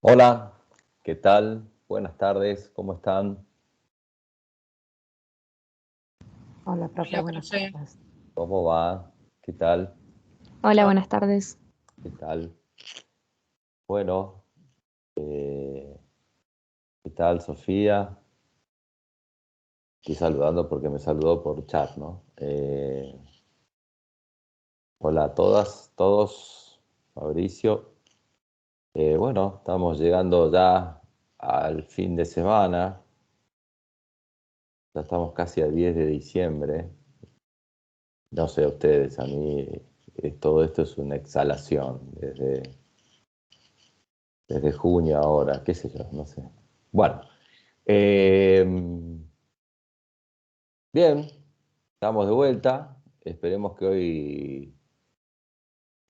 Hola, ¿qué tal? Buenas tardes, ¿cómo están? Hola, profe, Hola, buenas profe. tardes. ¿Cómo va? ¿Qué tal? Hola, buenas tardes. ¿Qué tal? Bueno, eh, ¿qué tal, Sofía? Estoy saludando porque me saludó por chat, ¿no? Hola a todas, todos, Fabricio. Bueno, estamos llegando ya al fin de semana. Ya estamos casi a 10 de diciembre. No sé, ustedes, a mí todo esto es una exhalación desde junio ahora, qué sé yo, no sé. Bueno, eh, bien, estamos de vuelta. Esperemos que hoy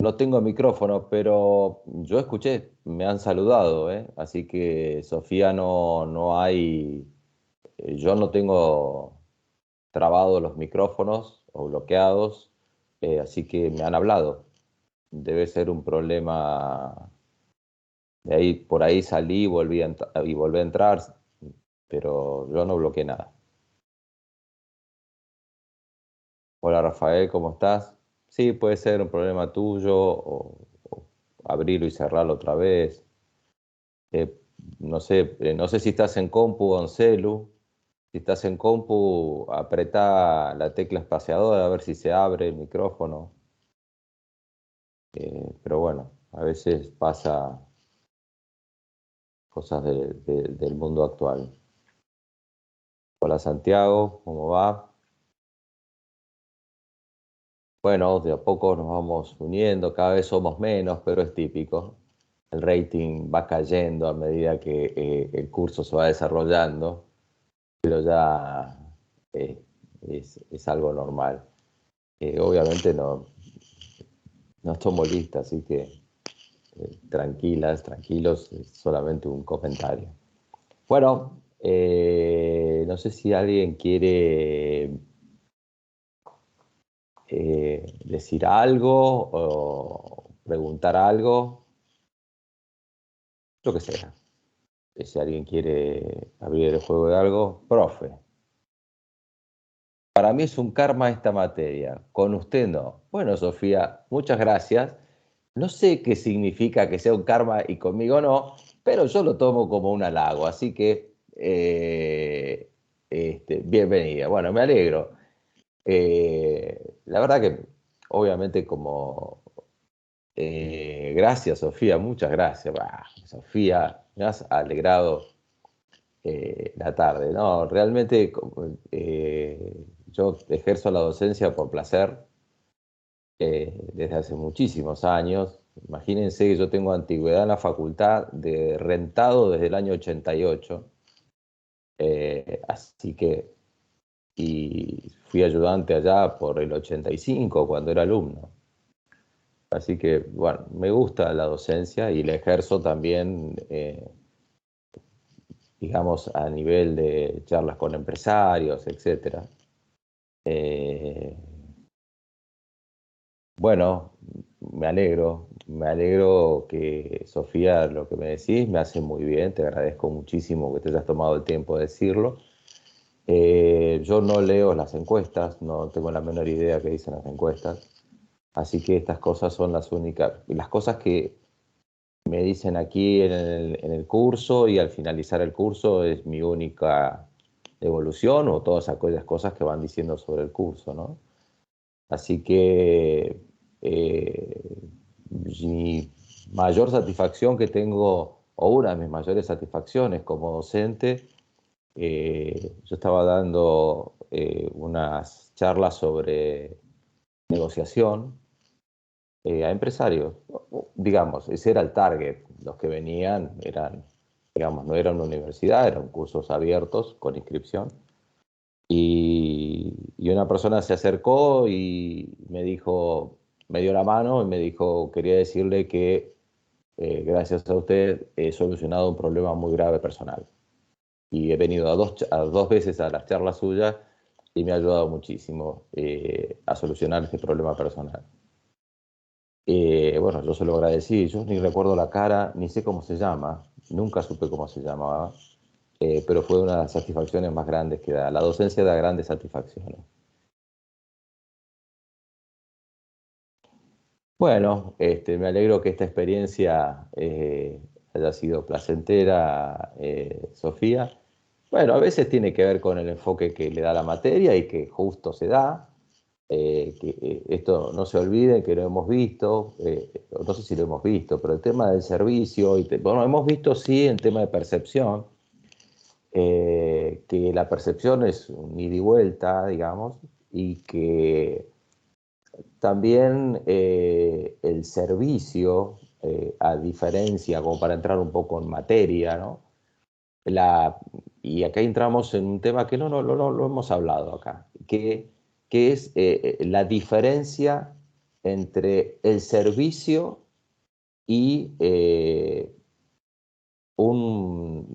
no tengo micrófono, pero yo escuché, me han saludado, ¿eh? Así que Sofía no hay, yo no tengo trabados los micrófonos o bloqueados, así que me han hablado. Debe ser un problema. De ahí, por ahí salí y volví a entrar, pero yo no bloqueé nada. Hola Rafael, ¿cómo estás? Sí, puede ser un problema tuyo o abrirlo y cerrarlo otra vez. Eh, no sé si estás en compu o en celu. Si estás en compu, apretá la tecla espaciadora a ver si se abre el micrófono. Pero bueno, a veces pasa cosas del mundo actual. Hola Santiago, ¿cómo va? Bueno, de a poco nos vamos uniendo, cada vez somos menos, pero es típico. El rating va cayendo a medida que el curso se va desarrollando, pero ya eh, es algo normal. Obviamente no tomo lista, así que tranquilas, tranquilos, es solamente un comentario. Bueno, no sé si alguien quiere decir algo o preguntar algo, lo que sea. Si alguien quiere abrir el juego de algo, profe. Para mí es un karma esta materia, con usted no. Bueno, Sofía, muchas gracias. No sé qué significa que sea un karma y conmigo no, pero yo lo tomo como un halago, así que bienvenida. Bueno, me alegro. La verdad que, obviamente, gracias, Sofía, muchas gracias. Bah, Sofía, me has alegrado la tarde. No, realmente yo ejerzo la docencia por placer desde hace muchísimos años. Imagínense que yo tengo antigüedad en la facultad de rentado desde el año 88. Así que, y fui ayudante allá por el 85 cuando era alumno. Así que, bueno, me gusta la docencia y la ejerzo también, digamos, a nivel de charlas con empresarios, etcétera. Eh, bueno, me alegro que Sofía, lo que me decís me hace muy bien, te agradezco muchísimo que te hayas tomado el tiempo de decirlo. Yo no leo las encuestas, no tengo la menor idea qué dicen las encuestas, así que estas cosas son las cosas que me dicen aquí en el curso y al finalizar el curso es mi única evolución o todas aquellas cosas que van diciendo sobre el curso, ¿no? Así que mi mayor satisfacción que tengo, o una de mis mayores satisfacciones como docente, yo estaba dando unas charlas sobre negociación a empresarios. Digamos, ese era el target. Los que venían eran, digamos, no era una universidad, eran cursos abiertos con inscripción. Y una persona se acercó y me dijo, me dio la mano y me dijo, quería decirle que gracias a usted he solucionado un problema muy grave personal. Y he venido a dos veces a las charlas suyas y me ha ayudado muchísimo a solucionar este problema personal. Bueno, yo se lo agradecí, yo ni recuerdo la cara, ni sé cómo se llama. nunca supe cómo se llamaba, pero fue una de las satisfacciones más grandes que da. La docencia da grandes satisfacciones. Bueno, me alegro que esta experiencia haya sido placentera, Sofía. Bueno, a veces tiene que ver con el enfoque que le da la materia y que justo se da. Esto no se olviden que lo hemos visto, no sé si lo hemos visto, pero el tema del servicio, bueno, hemos visto sí el tema de percepción, que la percepción es un ida y vuelta, digamos, y que también el servicio, a diferencia, como para entrar un poco en materia, ¿no? Y acá entramos en un tema que no lo hemos hablado acá, que es la diferencia entre el servicio y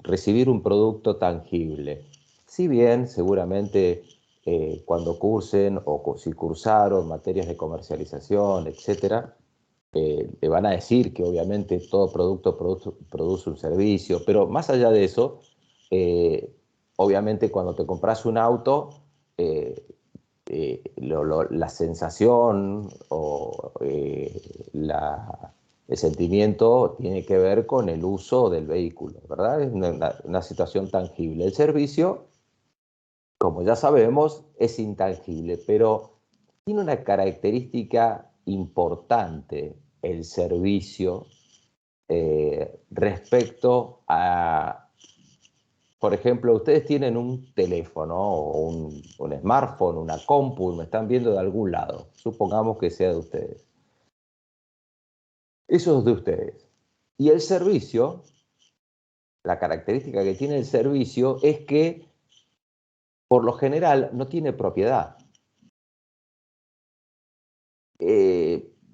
recibir un producto tangible. Si bien seguramente cuando cursen o si cursaron materias de comercialización, etcétera, le van a decir que obviamente todo producto produce un servicio, pero más allá de eso, eh, obviamente cuando te compras un auto, eh, la sensación o el sentimiento tiene que ver con el uso del vehículo, ¿verdad? Es una situación tangible. El servicio, como ya sabemos, es intangible, pero tiene una característica importante el servicio respecto a, por ejemplo, ustedes tienen un teléfono o un smartphone, una compu, me están viendo de algún lado, supongamos que sea de ustedes. Eso es de ustedes. Y el servicio, la característica que tiene el servicio es que, por lo general, no tiene propiedad.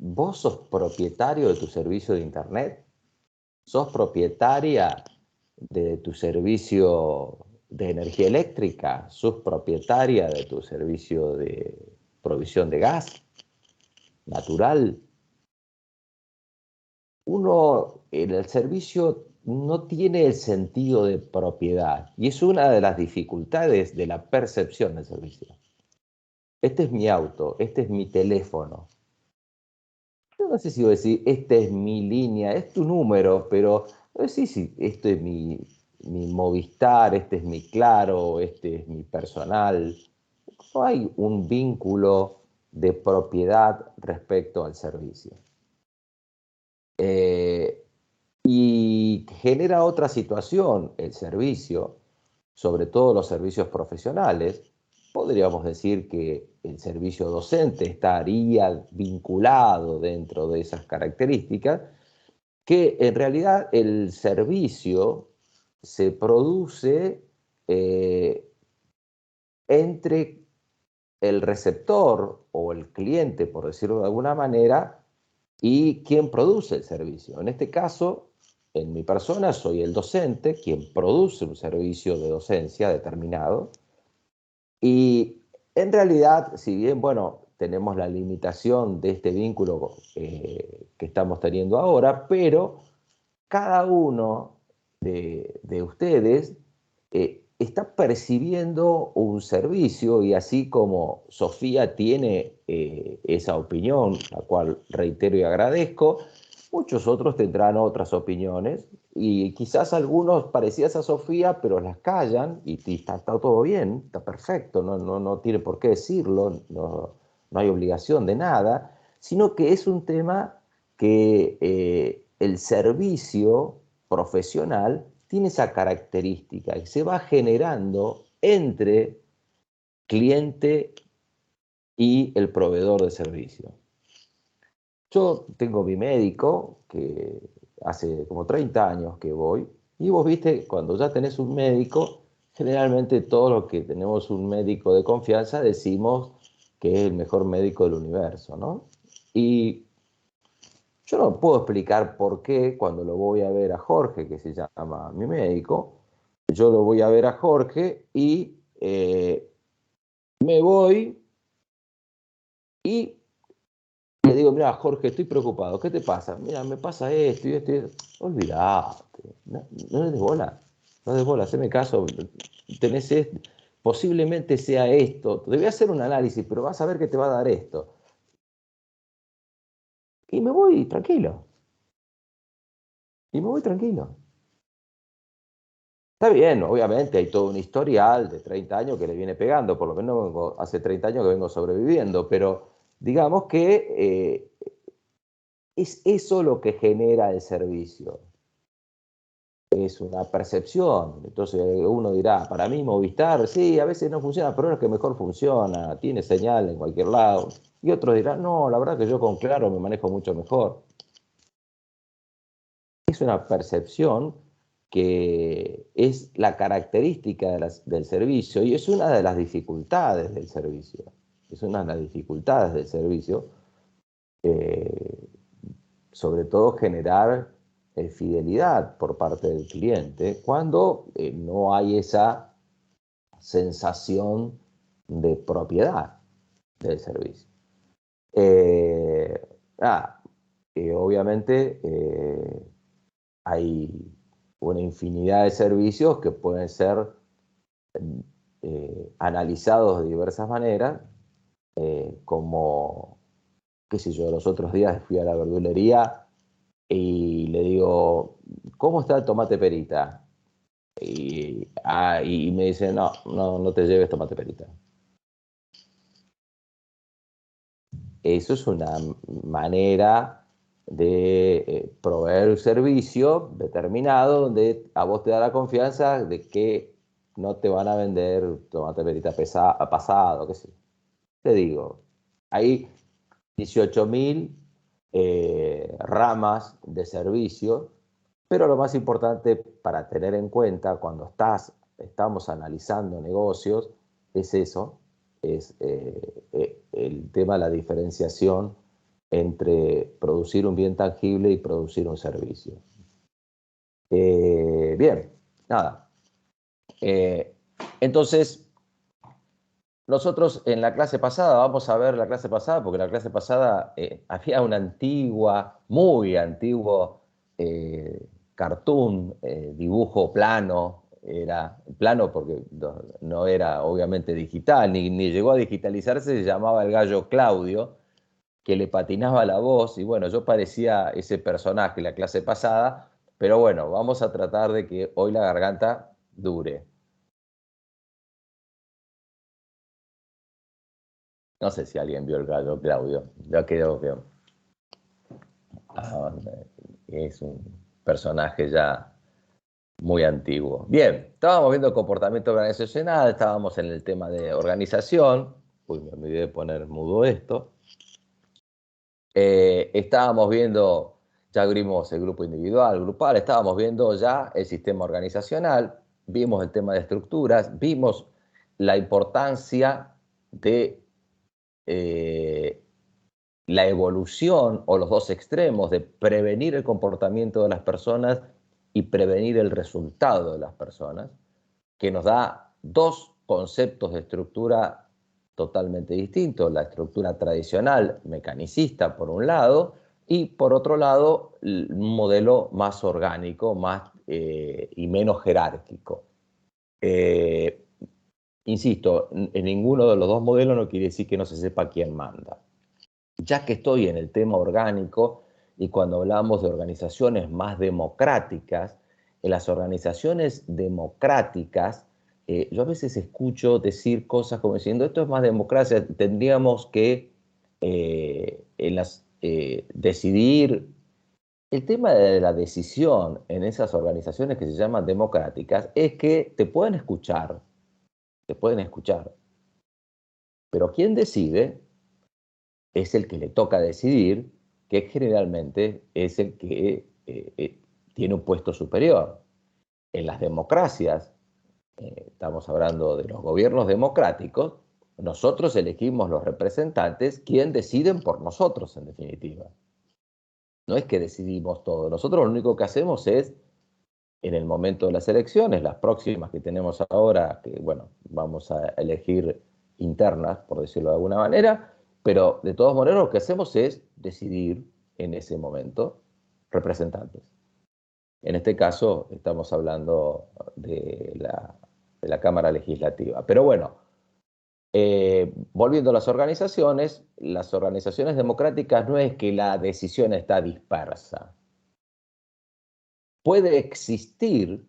¿Vos sos propietario de tu servicio de Internet? ¿Sos propietaria de tu servicio de energía eléctrica? ¿Sos propietaria de tu servicio de provisión de gas natural? Uno en el servicio no tiene el sentido de propiedad y es una de las dificultades de la percepción del servicio. Este es mi auto, este es mi teléfono. Yo no sé si voy a decir, esta es mi línea, es tu número, pero no sé si esto es mi Movistar, este es mi Claro, este es mi personal. No hay un vínculo de propiedad respecto al servicio. Y genera otra situación el servicio, sobre todo los servicios profesionales. Podríamos decir que el servicio docente estaría vinculado dentro de esas características, que en realidad el servicio se produce entre el receptor o el cliente, por decirlo de alguna manera, y quien produce el servicio. En este caso, en mi persona, soy el docente, quien produce un servicio de docencia determinado. Y en realidad, si bien, bueno, tenemos la limitación de este vínculo que estamos teniendo ahora, pero cada uno de ustedes está percibiendo un servicio y así como Sofía tiene esa opinión, la cual reitero y agradezco, muchos otros tendrán otras opiniones y quizás algunos parecidas a Sofía, pero las callan y está todo bien, está perfecto, no tiene por qué decirlo, no hay obligación de nada, sino que es un tema que el servicio profesional tiene esa característica y se va generando entre cliente y el proveedor de servicio. Yo tengo mi médico, que hace como 30 años que voy, y vos viste, cuando ya tenés un médico, generalmente todos los que tenemos un médico de confianza decimos que es el mejor médico del universo, ¿no? Y yo no puedo explicar por qué cuando lo voy a ver a Jorge, que se llama mi médico, yo lo voy a ver a Jorge y me voy y le digo, mira, Jorge, estoy preocupado, ¿qué te pasa? Mira, me pasa esto y esto y esto. Olvídate, No, no le des bola, no le des bola, haceme caso, tenés esto, posiblemente sea esto, te voy a hacer un análisis, pero vas a ver que te va a dar esto. Y me voy tranquilo. Y me voy tranquilo. Está bien, obviamente hay todo un historial de 30 años que le viene pegando, por lo menos hace 30 años que vengo sobreviviendo, pero digamos que es eso lo que genera el servicio. Es una percepción. Entonces uno dirá, para mí Movistar, sí, a veces no funciona, pero es que mejor funciona, tiene señal en cualquier lado. Y otros dirán, no, la verdad que yo con Claro me manejo mucho mejor. Es una percepción que es la característica del servicio y es una de las dificultades del servicio. Es una de las dificultades del servicio, eh, sobre todo generar fidelidad por parte del cliente cuando no hay esa sensación de propiedad del servicio. Ah, obviamente hay una infinidad de servicios que pueden ser analizados de diversas maneras, como, qué sé yo, los otros días fui a la verdulería y le digo, ¿cómo está el tomate perita? Y me dice, no te lleves tomate perita. Eso es una manera de proveer un servicio determinado donde a vos te da la confianza de que no te van a vender tomate perita pasado, qué sé. Te digo, hay 18.000 ramas de servicio, pero lo más importante para tener en cuenta cuando estamos analizando negocios es eso, es el tema de la diferenciación entre producir un bien tangible y producir un servicio. Bien, nada. Entonces, nosotros en la clase pasada, vamos a ver la clase pasada, porque la clase pasada había una antigua, muy antiguo cartoon, dibujo plano, era plano porque no era obviamente digital, ni llegó a digitalizarse, se llamaba el gallo Claudio, que le patinaba la voz, y bueno, yo parecía ese personaje en la clase pasada, pero bueno, vamos a tratar de que hoy la garganta dure. No sé si alguien vio el gallo Claudio, ya quedó que es un personaje ya muy antiguo. Bien, estábamos viendo comportamiento organizacional, estábamos en el tema de organización. Uy, me olvidé de poner mudo esto. Estábamos viendo, ya vimos el grupo individual, grupal, estábamos viendo ya el sistema organizacional, vimos el tema de estructuras, vimos la importancia de la evolución o los dos extremos de prevenir el comportamiento de las personas y prevenir el resultado de las personas, que nos da dos conceptos de estructura totalmente distintos. La estructura tradicional, mecanicista, por un lado, y por otro lado, un modelo más orgánico y menos jerárquico. Insisto, en ninguno de los dos modelos no quiere decir que no se sepa quién manda. Ya que estoy en el tema orgánico y cuando hablamos de organizaciones más democráticas, en las organizaciones democráticas, yo a veces escucho decir cosas como diciendo, esto es más democracia, tendríamos que decidir. El tema de la decisión en esas organizaciones que se llaman democráticas es que te pueden escuchar, pero quien decide es el que le toca decidir, que generalmente es el que tiene un puesto superior. En las democracias, estamos hablando de los gobiernos democráticos, nosotros elegimos los representantes, quien deciden por nosotros, en definitiva. No es que decidimos todo. Nosotros lo único que hacemos es, en el momento de las elecciones, las próximas que tenemos ahora, que bueno, vamos a elegir internas, por decirlo de alguna manera, pero de todas maneras lo que hacemos es decidir en ese momento representantes. En este caso estamos hablando de la Cámara Legislativa. Pero bueno, volviendo a las organizaciones democráticas no es que la decisión está dispersa. Puede existir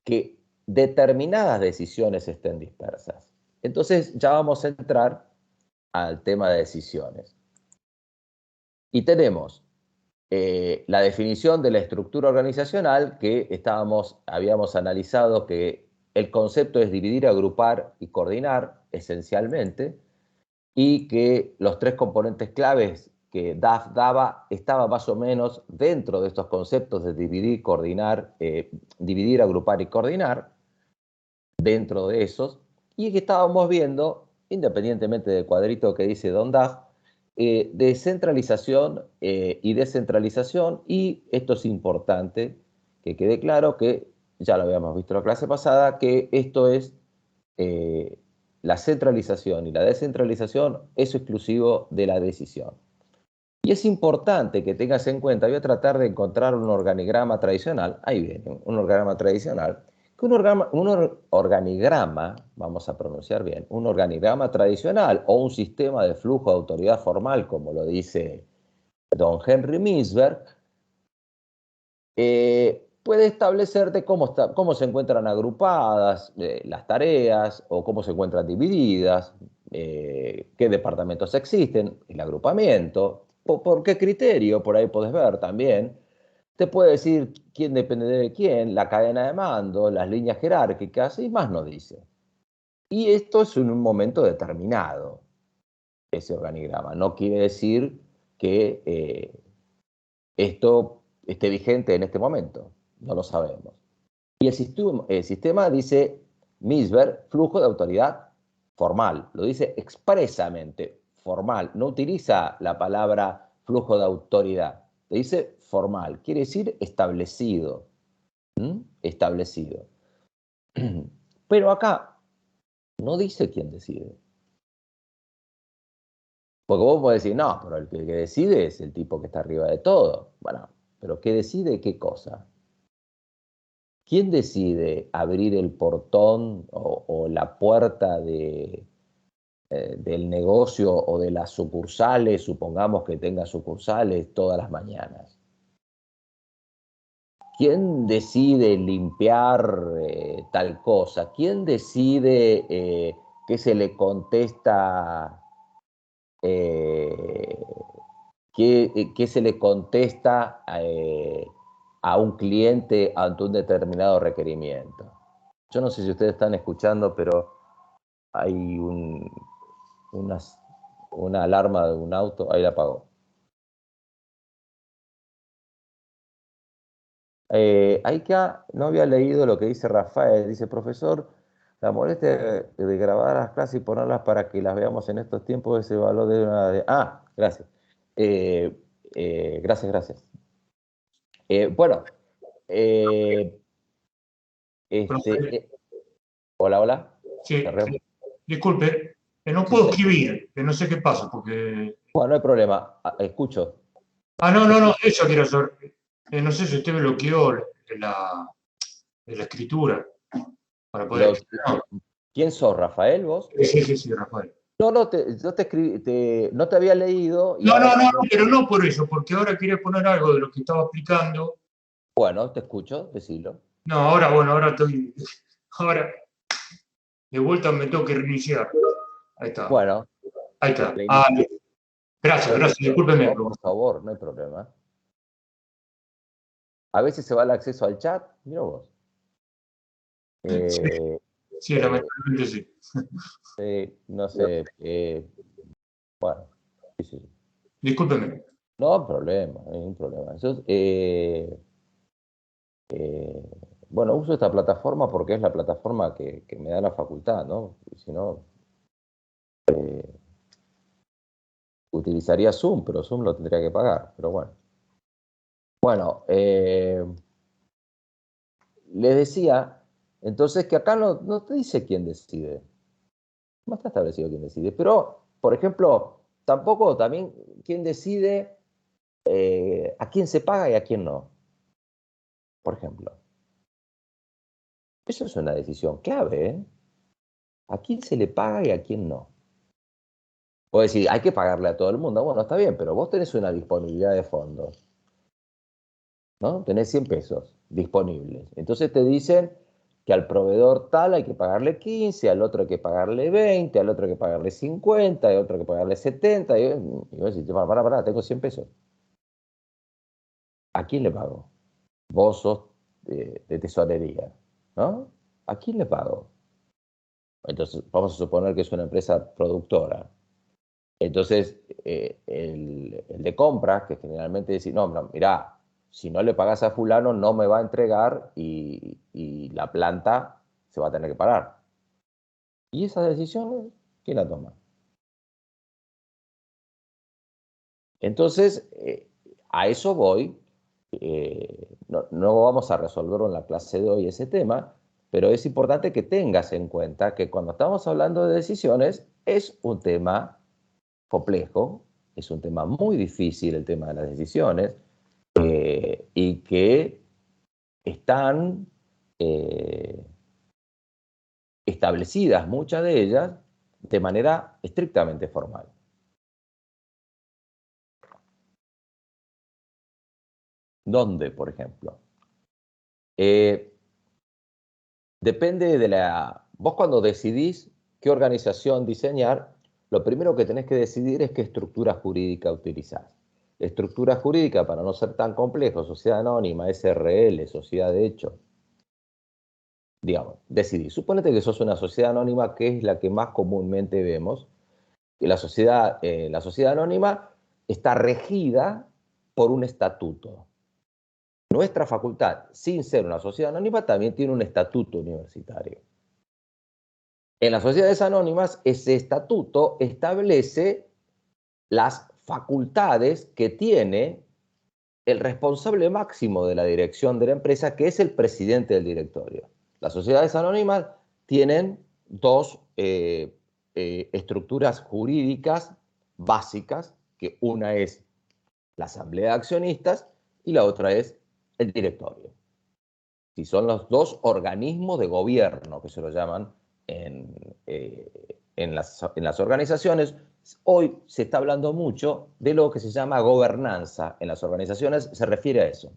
que determinadas decisiones estén dispersas. Entonces ya vamos a entrar al tema de decisiones. Y tenemos la definición de la estructura organizacional que habíamos analizado que el concepto es dividir, agrupar y coordinar esencialmente, y que los tres componentes claves que DAF daba estaban más o menos dentro de estos conceptos de dividir, coordinar, dividir, agrupar y coordinar, dentro de esos, y que estábamos viendo, independientemente del cuadrito que dice Don DAF, de centralización y descentralización, y esto es importante que quede claro que, ya lo habíamos visto en la clase pasada, que esto es la centralización y la descentralización es exclusivo de la decisión. Y es importante que tengas en cuenta, voy a tratar de encontrar un organigrama tradicional, ahí viene, un organigrama tradicional, que un organigrama, vamos a pronunciar bien, un organigrama tradicional o un sistema de flujo de autoridad formal, como lo dice don Henry Mintzberg, puede establecerte cómo se encuentran agrupadas las tareas o cómo se encuentran divididas, qué departamentos existen, el agrupamiento, por qué criterio, por ahí podés ver también. Te puede decir quién depende de quién, la cadena de mando, las líneas jerárquicas, y más no dice. Y esto es en un momento determinado, ese organigrama. No quiere decir que esto esté vigente en este momento. No lo sabemos. Y el sistema dice, Mintzberg, flujo de autoridad formal. Lo dice expresamente, formal. No utiliza la palabra flujo de autoridad. Le dice formal. Quiere decir establecido. Establecido. Pero acá no dice quién decide. Porque vos podés decir, no, pero el que decide es el tipo que está arriba de todo. Bueno, pero ¿qué decide qué cosa? ¿Quién decide abrir el portón o la puerta del negocio o de las sucursales, supongamos que tenga sucursales todas las mañanas? ¿Quién decide limpiar tal cosa? ¿Quién decide qué se le contesta, eh, qué se le contesta a un cliente ante un determinado requerimiento? Yo no sé si ustedes están escuchando, pero hay una alarma de un auto, ahí la apagó. Aika no había leído lo que dice Rafael. Dice, profesor, la molestia de grabar las clases y ponerlas para que las veamos en estos tiempos es el valor de una... gracias. Gracias. Bueno, Profe, hola. sí, disculpe, no puedo escribir, que no sé qué pasa, porque... Bueno, no hay problema, escucho. No, eso quiero saber. No sé si usted bloqueó la escritura para poder... ¿Quién sos, Rafael, vos? Sí, Rafael. No, yo te escribí, no te había leído. Y no, pero no por eso, porque ahora quería poner algo de lo que estaba explicando. Bueno, te escucho, decilo. No, ahora estoy... Ahora, de vuelta me tengo que reiniciar. Ahí está. Bueno. Ahí está. Gracias, discúlpeme. No, por favor, no hay problema. A veces se va el acceso al chat, mira vos. Sí, lamentablemente sí. No sé. Bueno, sí. Discúlpeme. No hay problema, no hay ningún problema. Bueno, uso esta plataforma porque es la plataforma que me da la facultad, ¿no? Si no, utilizaría Zoom, pero Zoom lo tendría que pagar, pero bueno. Bueno, les decía, entonces, que acá no te dice quién decide. No está establecido quién decide. Pero, por ejemplo, tampoco también quién decide a quién se paga y a quién no. por ejemplo. Eso es una decisión clave, ¿eh? ¿A quién se le paga y a quién no? Puedo decir, hay que pagarle a todo el mundo. Bueno, está bien, pero vos tenés una disponibilidad de fondos, ¿no? Tenés 100 pesos disponibles. Entonces te dicen que al proveedor tal hay que pagarle 15, al otro hay que pagarle 20, al otro hay que pagarle 50, al otro hay que pagarle 70. Y vos decís, pará, tengo 100 pesos. ¿A quién le pago? Vos sos de tesorería, ¿no? ¿A quién le pago? Entonces, vamos a suponer que es una empresa productora. Entonces, el de compras, que generalmente dice, no, mirá, si no le pagás a fulano, no me va a entregar y la planta se va a tener que parar. ¿Y esas decisiones, quién la toma? Entonces, a eso voy. No vamos a resolverlo en la clase de hoy ese tema, pero es importante que tengas en cuenta que cuando estamos hablando de decisiones, es un tema complejo, es un tema muy difícil el tema de las decisiones, y que están establecidas muchas de ellas de manera estrictamente formal. ¿Dónde, por ejemplo? Depende de la... Vos cuando decidís qué organización diseñar, lo primero que tenés que decidir es qué estructura jurídica utilizás. Estructura jurídica, para no ser tan complejo, sociedad anónima, SRL, sociedad de hecho. Digamos, decidís. Suponete que sos una sociedad anónima, que es la que más comúnmente vemos, que la sociedad anónima está regida por un estatuto. Nuestra facultad, sin ser una sociedad anónima, también tiene un estatuto universitario. En las sociedades anónimas, ese estatuto establece las facultades que tiene el responsable máximo de la dirección de la empresa, que es el presidente del directorio. Las sociedades anónimas tienen dos estructuras jurídicas básicas, que una es la asamblea de accionistas y la otra es el directorio. Si son los dos organismos de gobierno, que se lo llaman en las organizaciones. Hoy se está hablando mucho de lo que se llama gobernanza en las organizaciones, se refiere a eso.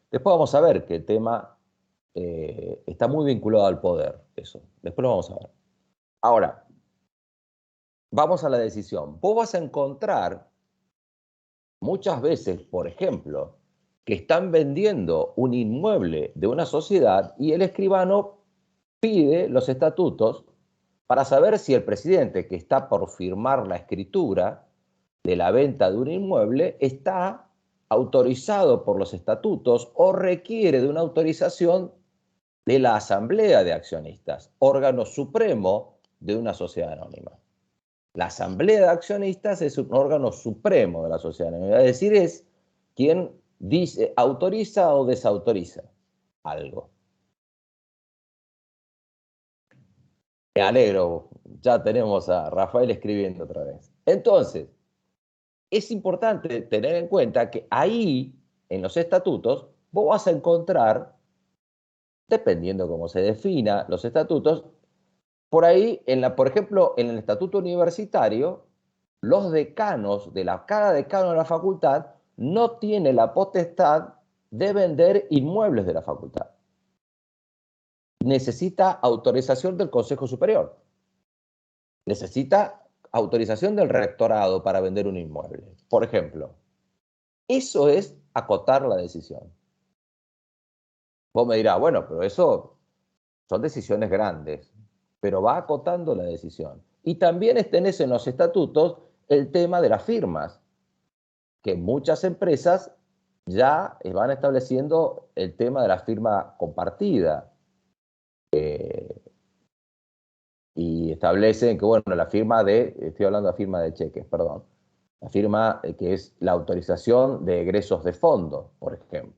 Después vamos a ver que el tema está muy vinculado al poder, eso. Después lo vamos a ver. Ahora, vamos a la decisión. Vos vas a encontrar muchas veces, por ejemplo, que están vendiendo un inmueble de una sociedad y el escribano pide los estatutos para saber si el presidente que está por firmar la escritura de la venta de un inmueble está autorizado por los estatutos o requiere de una autorización de la asamblea de accionistas, órgano supremo de una sociedad anónima. La asamblea de accionistas es un órgano supremo de la sociedad anónima, es decir, es quien dice, autoriza o desautoriza algo. Me alegro, ya tenemos a Rafael escribiendo otra vez. Entonces, es importante tener en cuenta que ahí, en los estatutos, vos vas a encontrar, dependiendo cómo se defina los estatutos, por ahí, por ejemplo, en el estatuto universitario, los decanos cada decano de la facultad no tiene la potestad de vender inmuebles de la facultad. Necesita autorización del Consejo Superior. Necesita autorización del rectorado para vender un inmueble, por ejemplo. Eso es acotar la decisión. Vos me dirás, bueno, pero eso son decisiones grandes, pero va acotando la decisión. Y también tenés en los estatutos el tema de las firmas, que muchas empresas ya van estableciendo el tema de la firma compartida. Y establecen que, bueno, estoy hablando de firma de cheques, perdón, la firma que es la autorización de egresos de fondo, por ejemplo.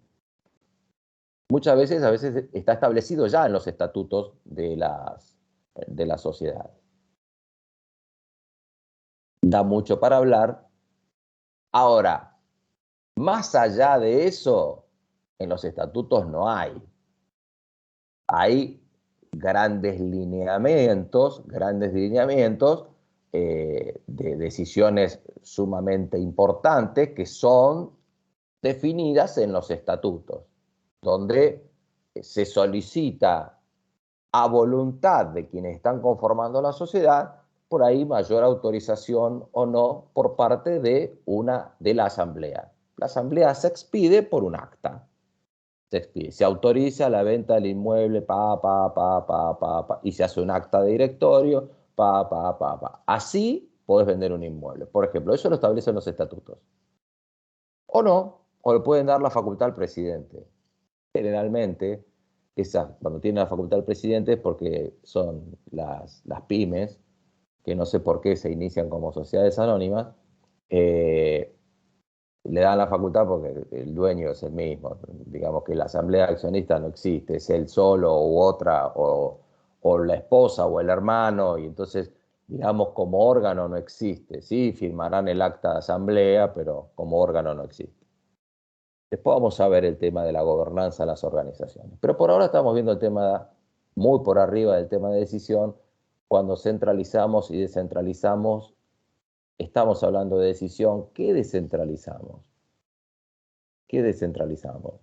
Muchas veces, a veces está establecido ya en los estatutos de la sociedad. Da mucho para hablar. Ahora, más allá de eso, en los estatutos no hay. Hay grandes lineamientos de decisiones sumamente importantes que son definidas en los estatutos, donde se solicita a voluntad de quienes están conformando la sociedad, por ahí mayor autorización o no por parte de la asamblea. La asamblea se expide por un acta. Se autoriza la venta del inmueble, y se hace un acta de directorio, Así podés vender un inmueble. Por ejemplo, eso lo establecen los estatutos. O no, o le pueden dar la facultad al presidente. Generalmente, cuando tiene la facultad al presidente es porque son las pymes, que no sé por qué se inician como sociedades anónimas, le dan la facultad porque el dueño es el mismo. Digamos que la asamblea accionista no existe, es él solo u otra, o la esposa o el hermano, y entonces, digamos, como órgano no existe. Sí, firmarán el acta de asamblea, pero como órgano no existe. Después vamos a ver el tema de la gobernanza de las organizaciones. Pero por ahora estamos viendo el tema muy por arriba del tema de decisión. Cuando centralizamos y descentralizamos, estamos hablando de decisión. ¿Qué descentralizamos? ¿Qué descentralizamos?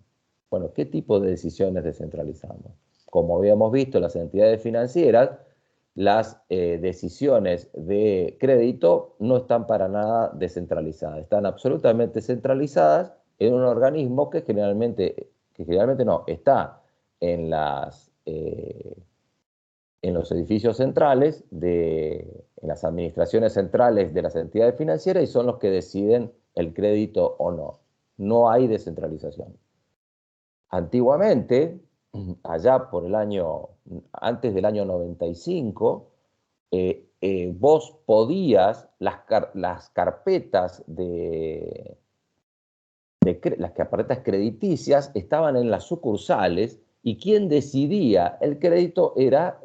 Bueno, ¿qué tipo de decisiones descentralizamos? Como habíamos visto, las entidades financieras, las decisiones de crédito no están para nada descentralizadas. Están absolutamente centralizadas en un organismo que generalmente no, está en los edificios centrales, en las administraciones centrales de las entidades financieras, y son los que deciden el crédito o no. No hay descentralización. Antiguamente, allá antes del año 95, vos podías, las carpetas las carpetas crediticias estaban en las sucursales, y quien decidía el crédito era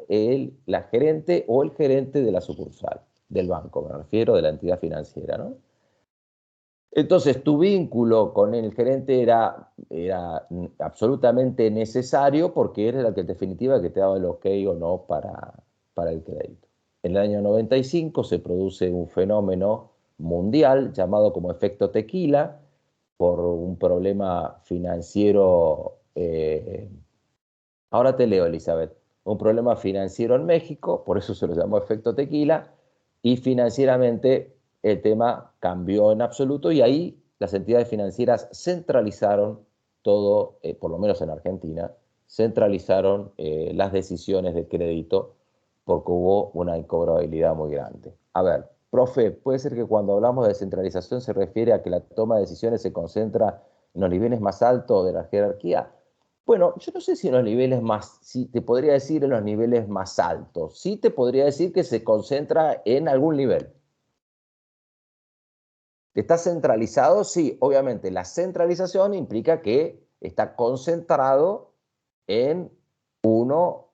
la gerente o el gerente de la sucursal del banco, me refiero, de la entidad financiera, ¿no? Entonces, tu vínculo con el gerente era absolutamente necesario, porque era el que en definitiva que te daba el ok o no para el crédito. En el año 95 se produce un fenómeno mundial llamado como efecto tequila, por un problema financiero. Ahora te leo, Elizabeth. Un problema financiero en México, por eso se lo llamó efecto tequila, y financieramente el tema cambió en absoluto, y ahí las entidades financieras centralizaron todo, por lo menos en Argentina, centralizaron las decisiones de crédito, porque hubo una incobrabilidad muy grande. A ver, profe, ¿puede ser que cuando hablamos de descentralización se refiere a que la toma de decisiones se concentra en los niveles más altos de la jerarquía? Bueno, yo no sé si en los niveles sí te podría decir en los niveles más altos. Sí te podría decir que se concentra en algún nivel. ¿Está centralizado? Sí, obviamente. La centralización implica que está concentrado en uno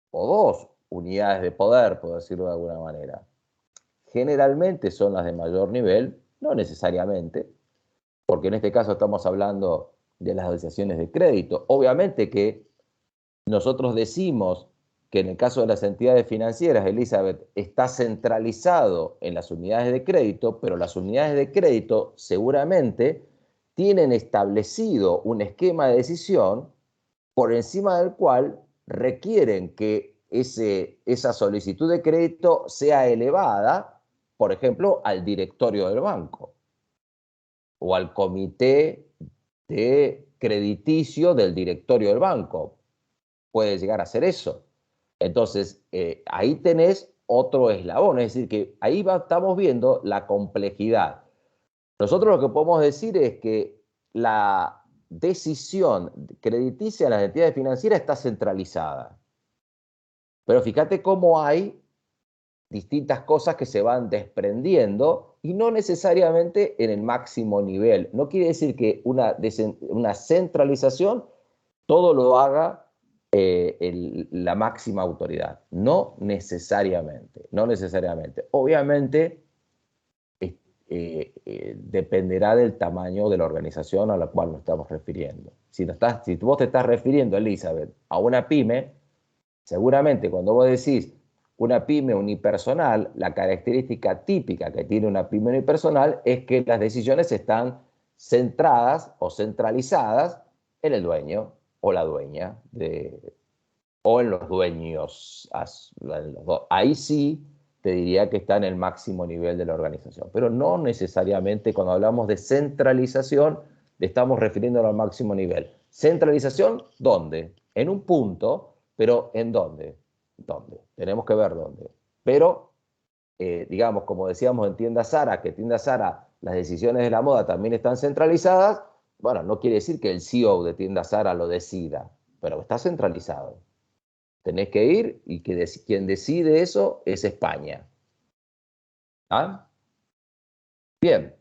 o dos unidades de poder, por decirlo de alguna manera. Generalmente son las de mayor nivel, no necesariamente, porque en este caso estamos hablando de las asociaciones de crédito. Obviamente que nosotros decimos que en el caso de las entidades financieras, Elizabeth, está centralizado en las unidades de crédito, pero las unidades de crédito seguramente tienen establecido un esquema de decisión por encima del cual requieren que esa solicitud de crédito sea elevada, por ejemplo, al directorio del banco o al comité de crediticio del directorio del banco. Puede llegar a ser eso. Entonces, ahí tenés otro eslabón, es decir, que ahí estamos viendo la complejidad. Nosotros lo que podemos decir es que la decisión crediticia en las entidades financieras está centralizada. Pero fíjate cómo hay distintas cosas que se van desprendiendo, y no necesariamente en el máximo nivel. No quiere decir que una centralización todo lo haga la máxima autoridad. No necesariamente, no necesariamente. Obviamente dependerá del tamaño de la organización a la cual nos estamos refiriendo. Si vos te estás refiriendo, Elizabeth, a una pyme, seguramente cuando vos decís una pyme unipersonal, la característica típica que tiene una pyme unipersonal es que las decisiones están centradas o centralizadas en el dueño o la dueña, o en los dueños. Ahí sí te diría que está en el máximo nivel de la organización, pero no necesariamente cuando hablamos de centralización le estamos refiriendo al máximo nivel. ¿Centralización dónde? En un punto, pero ¿en dónde? ¿Dónde? Tenemos que ver dónde. Pero, digamos, como decíamos en Tienda Zara, que Tienda Zara, las decisiones de la moda también están centralizadas, bueno, no quiere decir que el CEO de Tienda Zara lo decida, pero está centralizado. Tenés que ir y quien decide eso es España. ¿Ah? Bien.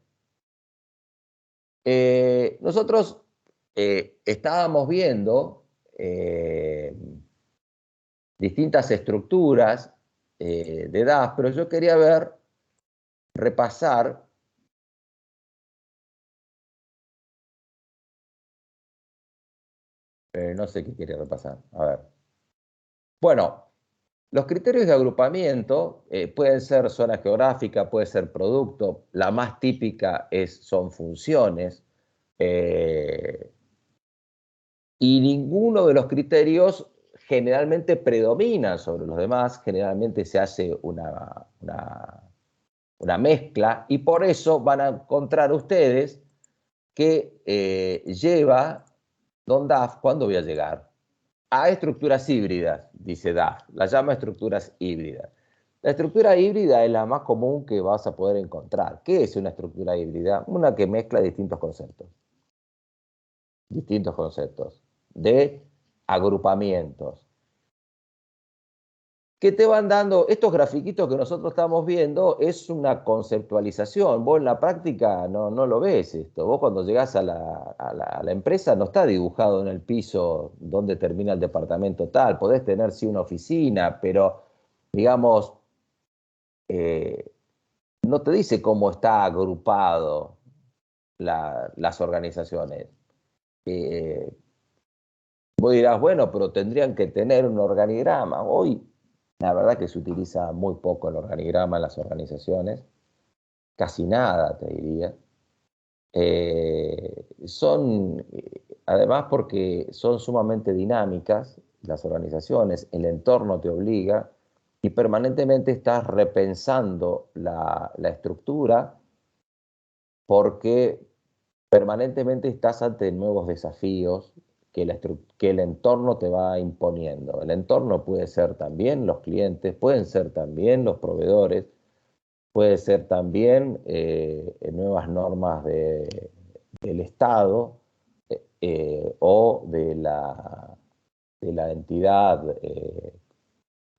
Nosotros estábamos viendo distintas estructuras de DAF, pero yo quería repasar no sé qué quería repasar. A ver. Bueno, los criterios de agrupamiento pueden ser zona geográfica, puede ser producto. La más típica son funciones. Y ninguno de los criterios generalmente predomina sobre los demás. Generalmente se hace una mezcla y por eso van a encontrar ustedes que lleva Don DAF, ¿cuándo voy a llegar? A estructuras híbridas, dice DAF, las llama estructuras híbridas. La estructura híbrida es la más común que vas a poder encontrar. ¿Qué es una estructura híbrida? Una que mezcla distintos conceptos de agrupamientos que te van dando. Estos grafiquitos que nosotros estamos viendo es una conceptualización. Vos en la práctica no lo ves esto. Vos cuando llegás a la empresa no está dibujado en el piso donde termina el departamento tal. Podés tener sí una oficina, pero digamos, no te dice cómo está agrupado las organizaciones. Vos dirás, bueno, pero tendrían que tener un organigrama. Hoy la verdad que se utiliza muy poco el organigrama en las organizaciones, casi nada, te diría. Además porque son sumamente dinámicas las organizaciones, el entorno te obliga y permanentemente estás repensando la estructura porque permanentemente estás ante nuevos desafíos que el entorno te va imponiendo. El entorno puede ser también los clientes, pueden ser también los proveedores, puede ser también nuevas normas del Estado o de la entidad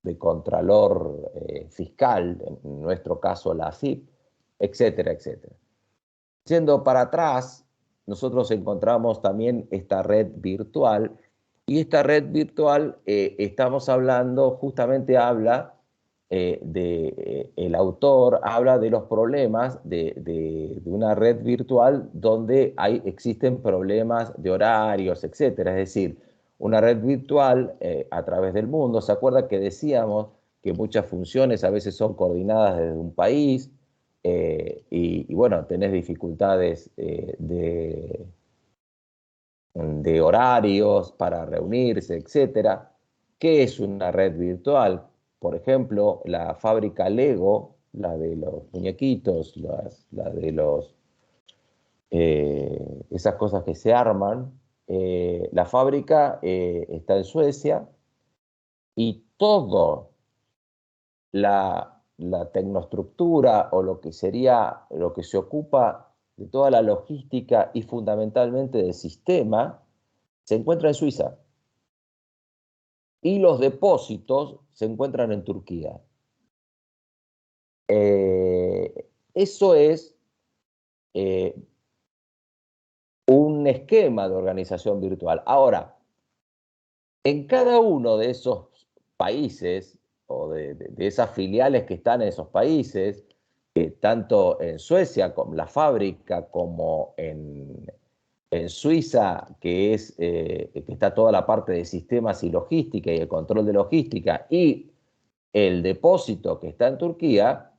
de contralor fiscal, en nuestro caso la AFIP, etcétera, etcétera. Yendo para atrás, nosotros encontramos también esta red virtual, y esta red virtual estamos hablando, justamente el autor habla de los problemas de una red virtual donde existen problemas de horarios, etcétera. Es decir, una red virtual a través del mundo. ¿Se acuerda que decíamos que muchas funciones a veces son coordinadas desde un país? Y bueno, tenés dificultades de horarios para reunirse, etcétera. ¿Qué es una red virtual? Por ejemplo, la fábrica Lego, la de los muñequitos, la de esas cosas que se arman. La fábrica está en Suecia y todo la tecnoestructura o lo que se ocupa de toda la logística y fundamentalmente del sistema, se encuentra en Suiza. Y los depósitos se encuentran en Turquía. Eso es un esquema de organización virtual. Ahora, en cada uno de esos países o de esas filiales que están en esos países, tanto en Suecia, con la fábrica, como en Suiza, que está toda la parte de sistemas y logística y el control de logística, y el depósito que está en Turquía,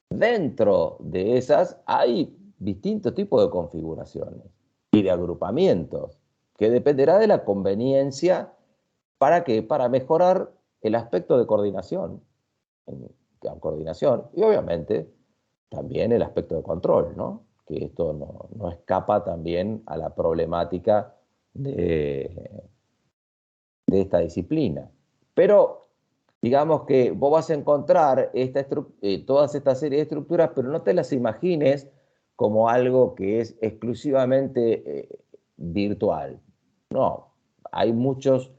dentro de esas hay distintos tipos de configuraciones y de agrupamientos, que dependerá de la conveniencia. ¿Para qué? Para mejorar el aspecto de coordinación. Y obviamente también el aspecto de control, ¿no? Que esto no escapa también a la problemática de esta disciplina. Pero digamos que vos vas a encontrar todas estas series de estructuras, pero no te las imagines como algo que es exclusivamente virtual. No, hay muchos,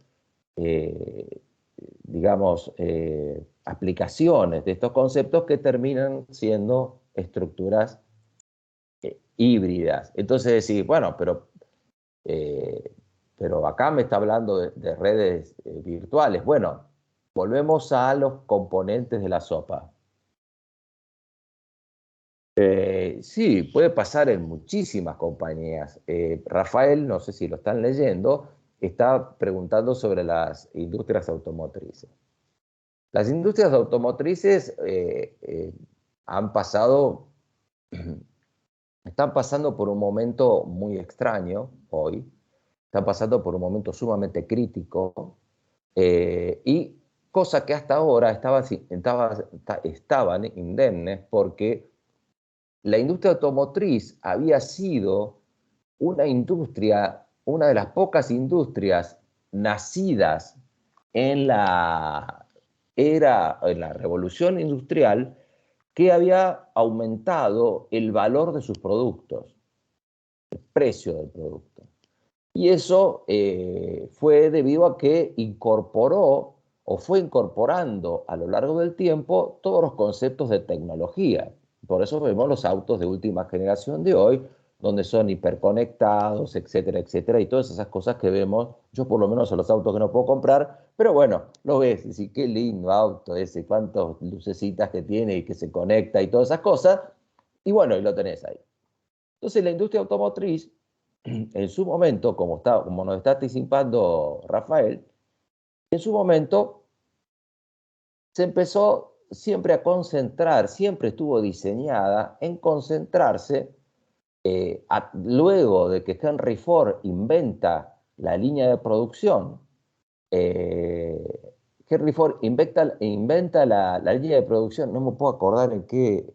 digamos, aplicaciones de estos conceptos que terminan siendo estructuras híbridas. Entonces decís, bueno, pero acá me está hablando de redes virtuales. Bueno, volvemos a los componentes de la sopa. Sí, puede pasar en muchísimas compañías. Rafael, no sé si lo están leyendo, está preguntando sobre las industrias automotrices. Las industrias automotrices están pasando por un momento muy extraño hoy, están pasando por un momento sumamente crítico, y cosa que hasta ahora estaban indemnes porque la industria automotriz había sido una industria, una de las pocas industrias nacidas en en la revolución industrial, que había aumentado el valor de sus productos, el precio del producto. Y eso fue debido a que incorporó o fue incorporando a lo largo del tiempo todos los conceptos de tecnología. Por eso vemos los autos de última generación de hoy, donde son hiperconectados, etcétera, etcétera, y todas esas cosas que vemos. Yo por lo menos son los autos que no puedo comprar, pero bueno, lo ves, y decís, qué lindo auto ese, cuántas lucecitas que tiene y que se conecta y todas esas cosas, y bueno, y lo tenés ahí. Entonces la industria automotriz, en su momento, como nos está anticipando Rafael, en su momento se empezó siempre a concentrar, siempre estuvo diseñada en concentrarse, luego de que Henry Ford inventa la línea de producción. Henry Ford inventa la línea de producción, no me puedo acordar en qué,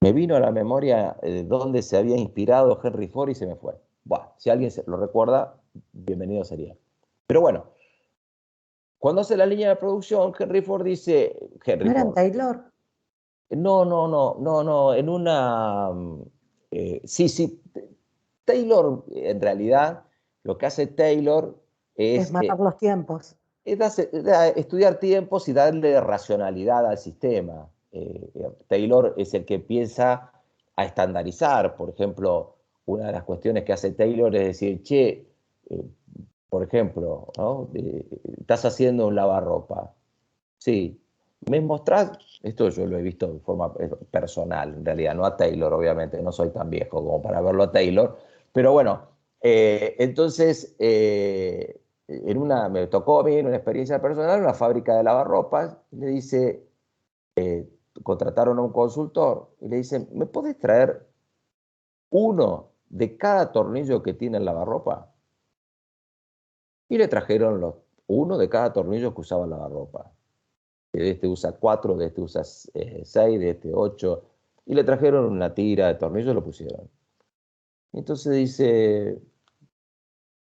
me vino a la memoria dónde se había inspirado Henry Ford y se me fue. Bueno, si alguien lo recuerda, bienvenido sería. Pero bueno, cuando hace la línea de producción, Henry Ford dice... ¿No eran Taylor? No, en una... sí, Taylor, en realidad, lo que hace Taylor Es matar los tiempos. es estudiar tiempos y darle racionalidad al sistema. Taylor es el que empieza a estandarizar. Por ejemplo, una de las cuestiones que hace Taylor es decir, che, por ejemplo, ¿no? Estás haciendo un lavarropa. Sí, ¿me mostrás? Esto yo lo he visto de forma personal, en realidad, no a Taylor, obviamente, no soy tan viejo como para verlo a Taylor, pero bueno, entonces, me tocó a mí en una experiencia personal, en una fábrica de lavarropas, y le dice, contrataron a un consultor, y le dicen, ¿me podés traer uno de cada tornillo que tiene el lavarropa? Y le trajeron uno de cada tornillo que usaba el lavarropa. De este usa 4, de este usa 6, de este 8, y le trajeron una tira de tornillos y lo pusieron. Entonces dice,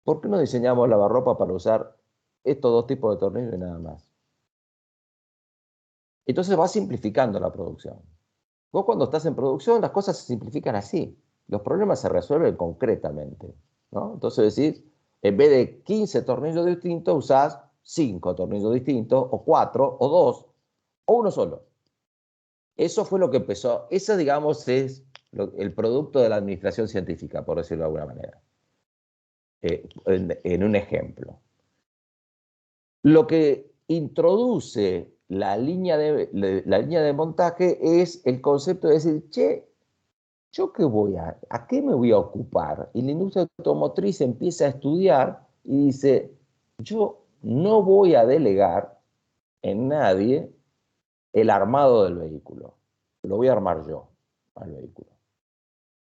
¿por qué no diseñamos lavarropa para usar estos dos tipos de tornillos y nada más? Entonces va simplificando la producción. Vos cuando estás en producción, las cosas se simplifican así. Los problemas se resuelven concretamente, ¿no? Entonces decís, en vez de 15 tornillos distintos, usás 5 tornillos distintos, o 4, o 2, o uno solo. Eso fue lo que empezó. Eso, digamos, es el producto de la administración científica, por decirlo de alguna manera. En un ejemplo. Lo que introduce la línea de montaje es el concepto de decir, che, ¿yo a qué me voy a ocupar? Y la industria automotriz empieza a estudiar y dice, yo no voy a delegar en nadie el armado del vehículo. Lo voy a armar yo al vehículo.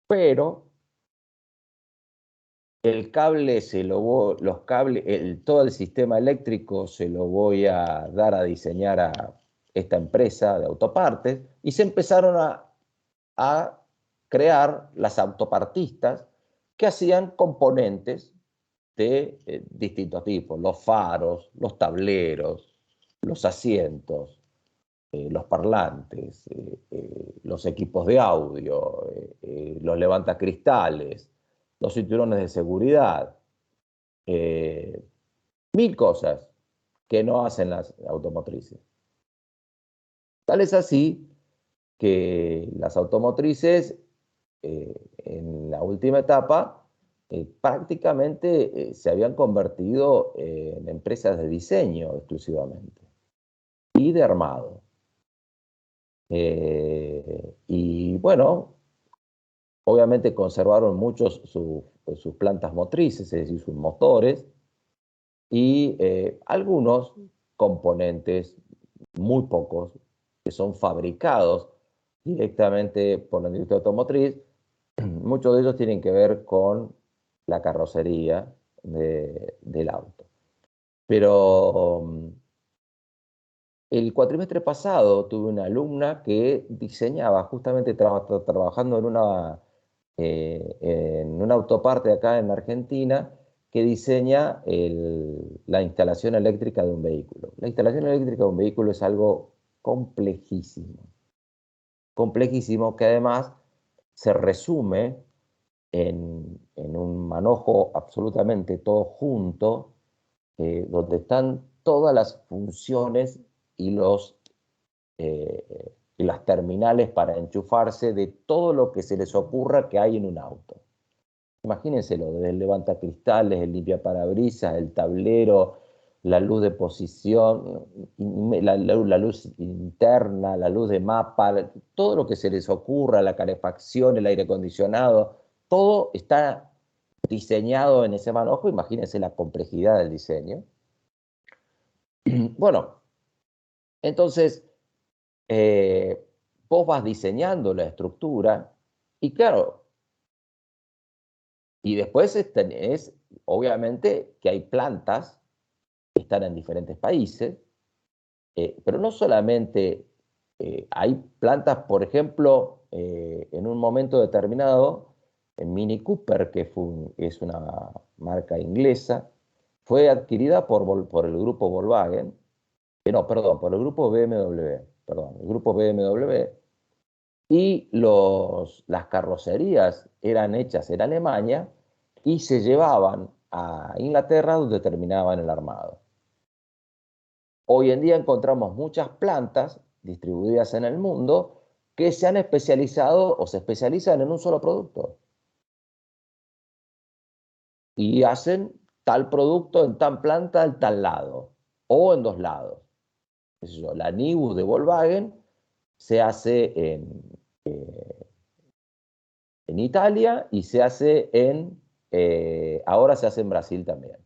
Pero el cable todo el sistema eléctrico se lo voy a dar a diseñar a esta empresa de autopartes, y se empezaron a crear las autopartistas que hacían componentes de distintos tipos, los faros, los tableros, los asientos, los parlantes, los equipos de audio, los levantacristales, los cinturones de seguridad, 1000 cosas que no hacen las automotrices. Tal es así que las automotrices en la última etapa prácticamente se habían convertido en empresas de diseño exclusivamente y de armado. Y bueno, obviamente conservaron muchos sus plantas motrices, es decir, sus motores, y algunos componentes, muy pocos, que son fabricados directamente por la industria automotriz. Muchos de ellos tienen que ver con la carrocería del auto. Pero el cuatrimestre pasado tuve una alumna que diseñaba, justamente trabajando en una autoparte acá en Argentina, que diseña la instalación eléctrica de un vehículo. La instalación eléctrica de un vehículo es algo complejísimo, que además se resume en un manojo absolutamente todo junto, donde están todas las funciones y las terminales para enchufarse de todo lo que se les ocurra que hay en un auto. Imagínenselo, desde el levantacristales, el limpiaparabrisas, el tablero, la luz de posición, la luz interna, la luz de mapa, todo lo que se les ocurra, la calefacción, el aire acondicionado, todo está diseñado en ese manojo. Imagínense la complejidad del diseño. Bueno, entonces vos vas diseñando la estructura y claro, y después es obviamente que hay plantas que están en diferentes países, pero no solamente hay plantas, por ejemplo, en un momento determinado, en Mini Cooper, que es una marca inglesa, fue adquirida por el grupo Volkswagen, por el grupo BMW, el grupo BMW, y las carrocerías eran hechas en Alemania y se llevaban a Inglaterra, donde terminaban el armado. Hoy en día encontramos muchas plantas distribuidas en el mundo que se han especializado o se especializan en un solo producto. Y hacen tal producto en tal planta en tal lado, o en 2 lados. La Nibus de Volkswagen se hace en Italia y se hace ahora se hace en Brasil también.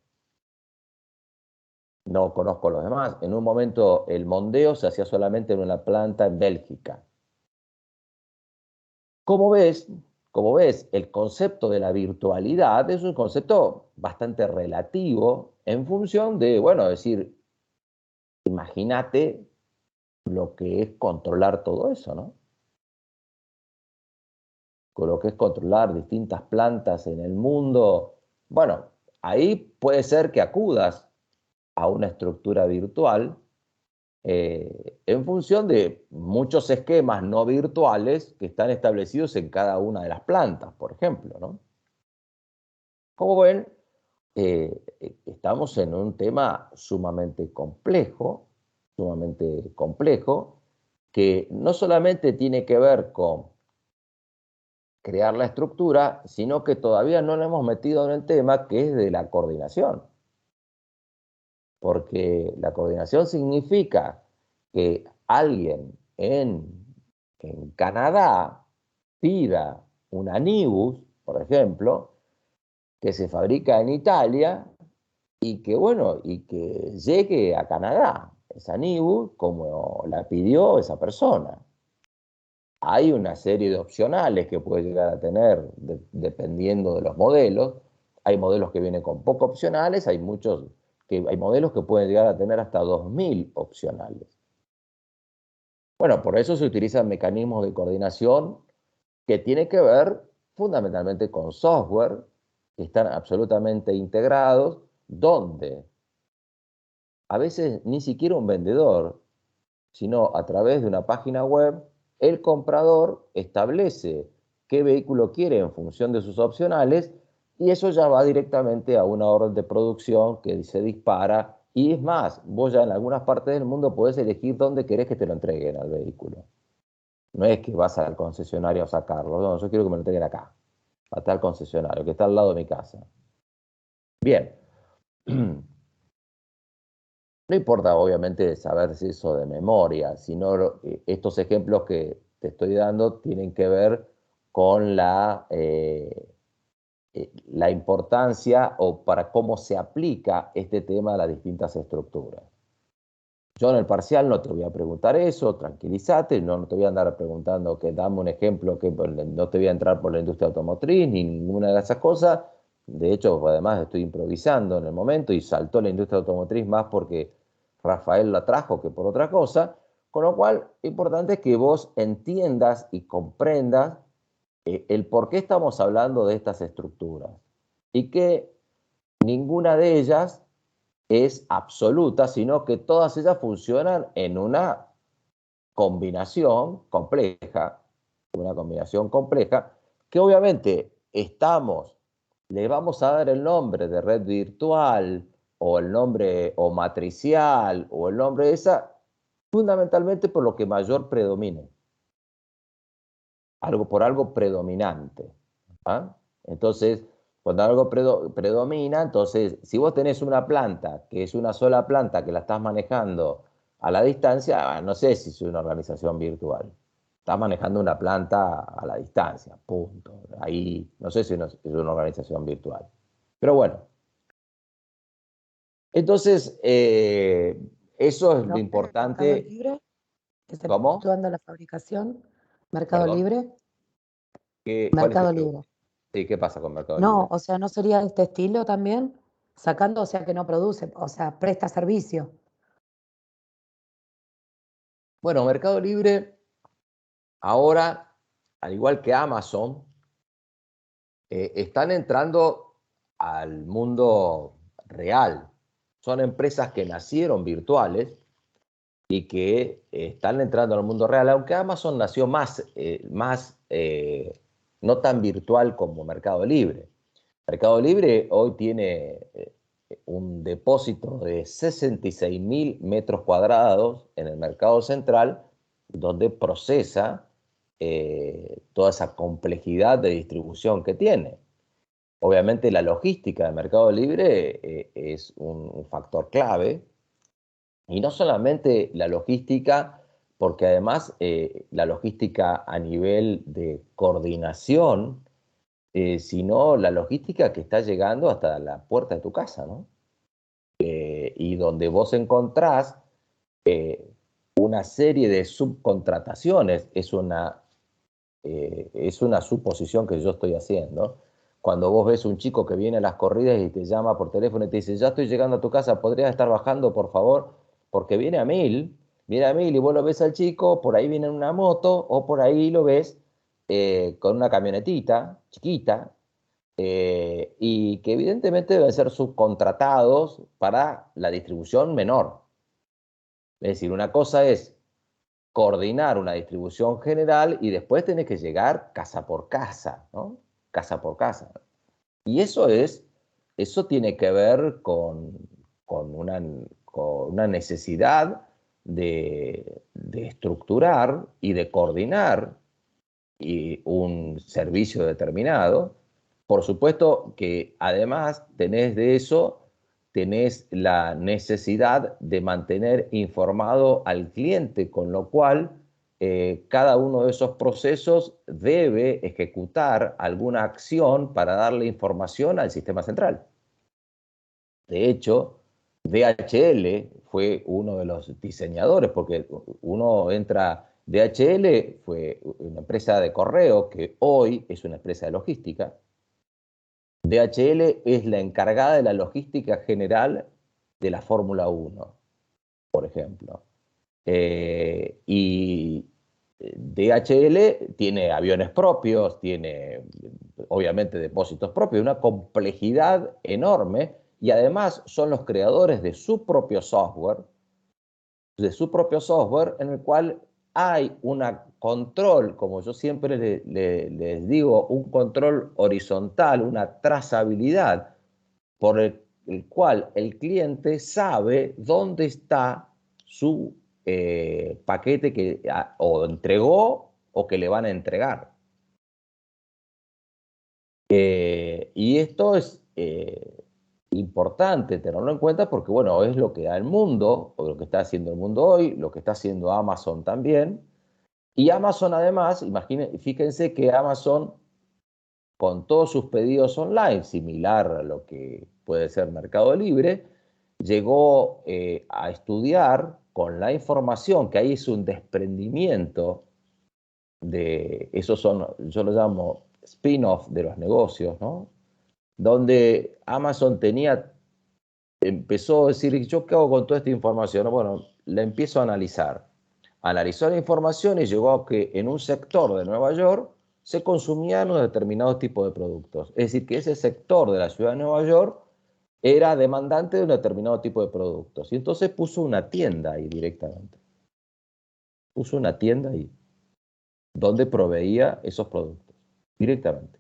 No conozco los demás. En un momento el Mondeo se hacía solamente en una planta en Bélgica. Como ves, el concepto de la virtualidad es un concepto bastante relativo en función de, bueno, decir, imagínate lo que es controlar todo eso, ¿no? Con lo que es controlar distintas plantas en el mundo. Bueno, ahí puede ser que acudas a una estructura virtual en función de muchos esquemas no virtuales que están establecidos en cada una de las plantas, por ejemplo, ¿no? Como ven, estamos en un tema sumamente complejo, que no solamente tiene que ver con crear la estructura, sino que todavía no lo hemos metido en el tema que es de la coordinación. Porque la coordinación significa que alguien en Canadá pida una Nibus, por ejemplo, que se fabrica en Italia y que, bueno, y que llegue a Canadá, esa Nibus, como la pidió esa persona. Hay una serie de opcionales que puede llegar a tener dependiendo de los modelos. Hay modelos que vienen con poco opcionales, hay modelos que pueden llegar a tener hasta 2000 opcionales. Bueno, por eso se utilizan mecanismos de coordinación que tienen que ver fundamentalmente con software, que están absolutamente integrados, donde a veces ni siquiera un vendedor, sino a través de una página web, el comprador establece qué vehículo quiere en función de sus opcionales y eso ya va directamente a una orden de producción que se dispara. Y es más, vos ya en algunas partes del mundo podés elegir dónde querés que te lo entreguen al vehículo. No es que vas al concesionario a sacarlo, no, yo quiero que me lo entreguen acá, a tal concesionario que está al lado de mi casa. Bien. No importa, obviamente, saber si eso de memoria, sino estos ejemplos que te estoy dando tienen que ver con la importancia o para cómo se aplica este tema a las distintas estructuras. Yo en el parcial no te voy a preguntar eso, tranquilízate, no te voy a andar preguntando que dame un ejemplo, que no te voy a entrar por la industria automotriz ni ninguna de esas cosas. De hecho, además estoy improvisando en el momento y saltó la industria automotriz más porque Rafael la trajo que por otra cosa, con lo cual importante es que vos entiendas y comprendas el por qué estamos hablando de estas estructuras y que ninguna de ellas es absoluta, sino que todas ellas funcionan en una combinación compleja, que obviamente le vamos a dar el nombre de red virtual o el nombre o matricial o el nombre de esa, fundamentalmente por lo que mayor predomine, por algo predominante. ¿Ah? Entonces, cuando algo predomina, entonces, si vos tenés una planta, que es una sola planta que la estás manejando a la distancia, no sé si es una organización virtual. Estás manejando una planta a la distancia, punto. Ahí, no sé si es una organización virtual. Pero bueno. Entonces, eso es lo importante. ¿Mercado Libre? ¿Cómo? ¿Exceptuando la fabricación? ¿Mercado Perdón. Libre? ¿Cuál es Mercado tu Libre. pregunta? Sí, ¿qué pasa con Mercado No, Libre? o sea, ¿no sería de este estilo también? Sacando, o sea, que no produce, o sea, presta servicio. Bueno, Mercado Libre ahora, al igual que Amazon, están entrando al mundo real. Son empresas que nacieron virtuales y que están entrando al mundo real, aunque Amazon nació más no tan virtual como Mercado Libre. Mercado Libre hoy tiene un depósito de 66.000 metros cuadrados en el mercado central, donde procesa toda esa complejidad de distribución que tiene. Obviamente la logística de Mercado Libre es un factor clave, y no solamente la logística, porque además la logística a nivel de coordinación, sino la logística que está llegando hasta la puerta de tu casa, ¿no? Y donde vos encontrás una serie de subcontrataciones, es una suposición que yo estoy haciendo. Cuando vos ves un chico que viene a las corridas y te llama por teléfono y te dice, ya estoy llegando a tu casa, ¿podrías estar bajando, por favor? Porque viene a 1000 y vos lo ves al chico, por ahí viene en una moto o por ahí lo ves con una camionetita chiquita, y que evidentemente deben ser subcontratados para la distribución menor. Es decir, una cosa es coordinar una distribución general y después tenés que llegar casa por casa, ¿no? Casa por casa. Y eso tiene que ver con una necesidad de estructurar y de coordinar un servicio determinado. Por supuesto que además tenés de eso tenés la necesidad de mantener informado al cliente, con lo cual cada uno de esos procesos debe ejecutar alguna acción para darle información al sistema central. De hecho, DHL fue uno de los diseñadores, porque uno entra, DHL fue una empresa de correo que hoy es una empresa de logística. DHL es la encargada de la logística general de la Fórmula 1, por ejemplo. Y DHL tiene aviones propios, tiene obviamente depósitos propios, una complejidad enorme, y además son los creadores de su propio software, en el cual hay un control, como yo siempre les digo, un control horizontal, una trazabilidad por el cual el cliente sabe dónde está su paquete que o entregó o que le van a entregar. Y esto es importante tenerlo en cuenta porque, bueno, es lo que da el mundo, o lo que está haciendo el mundo hoy, lo que está haciendo Amazon también. Y Amazon además, fíjense que Amazon, con todos sus pedidos online, similar a lo que puede ser Mercado Libre, llegó a estudiar con la información, que ahí es un desprendimiento de, esos son, yo lo llamo spin-off de los negocios, ¿no? Donde Amazon empezó a decir, ¿yo qué hago con toda esta información? Bueno, la empiezo a analizar. Analizó la información y llegó a que en un sector de Nueva York se consumían un determinado tipo de productos. Es decir, que ese sector de la ciudad de Nueva York era demandante de un determinado tipo de productos. Y entonces puso una tienda ahí directamente. Puso una tienda ahí, donde proveía esos productos, directamente.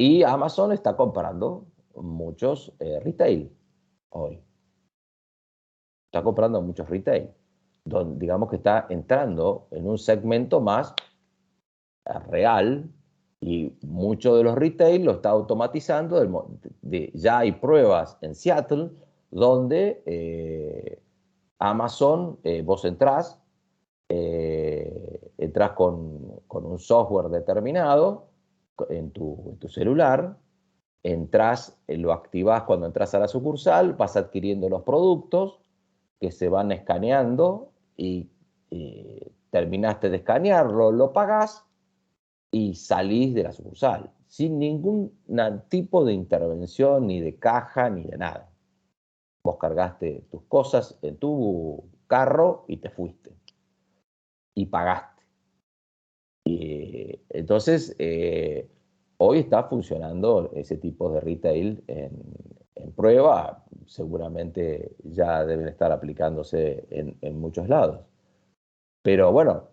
Y Amazon está comprando muchos retail hoy. Está comprando muchos retail, donde digamos que está entrando en un segmento más real, y mucho de los retail lo está automatizando. Ya hay pruebas en Seattle donde Amazon, vos entrás con un software determinado en tu celular, lo activás cuando entras a la sucursal, vas adquiriendo los productos que se van escaneando y terminaste de escanearlo, lo pagás y salís de la sucursal, sin ningún tipo de intervención, ni de caja, ni de nada. Vos cargaste tus cosas en tu carro y te fuiste. Y pagaste. Entonces, hoy está funcionando ese tipo de retail en prueba. Seguramente ya deben estar aplicándose en muchos lados. Pero bueno,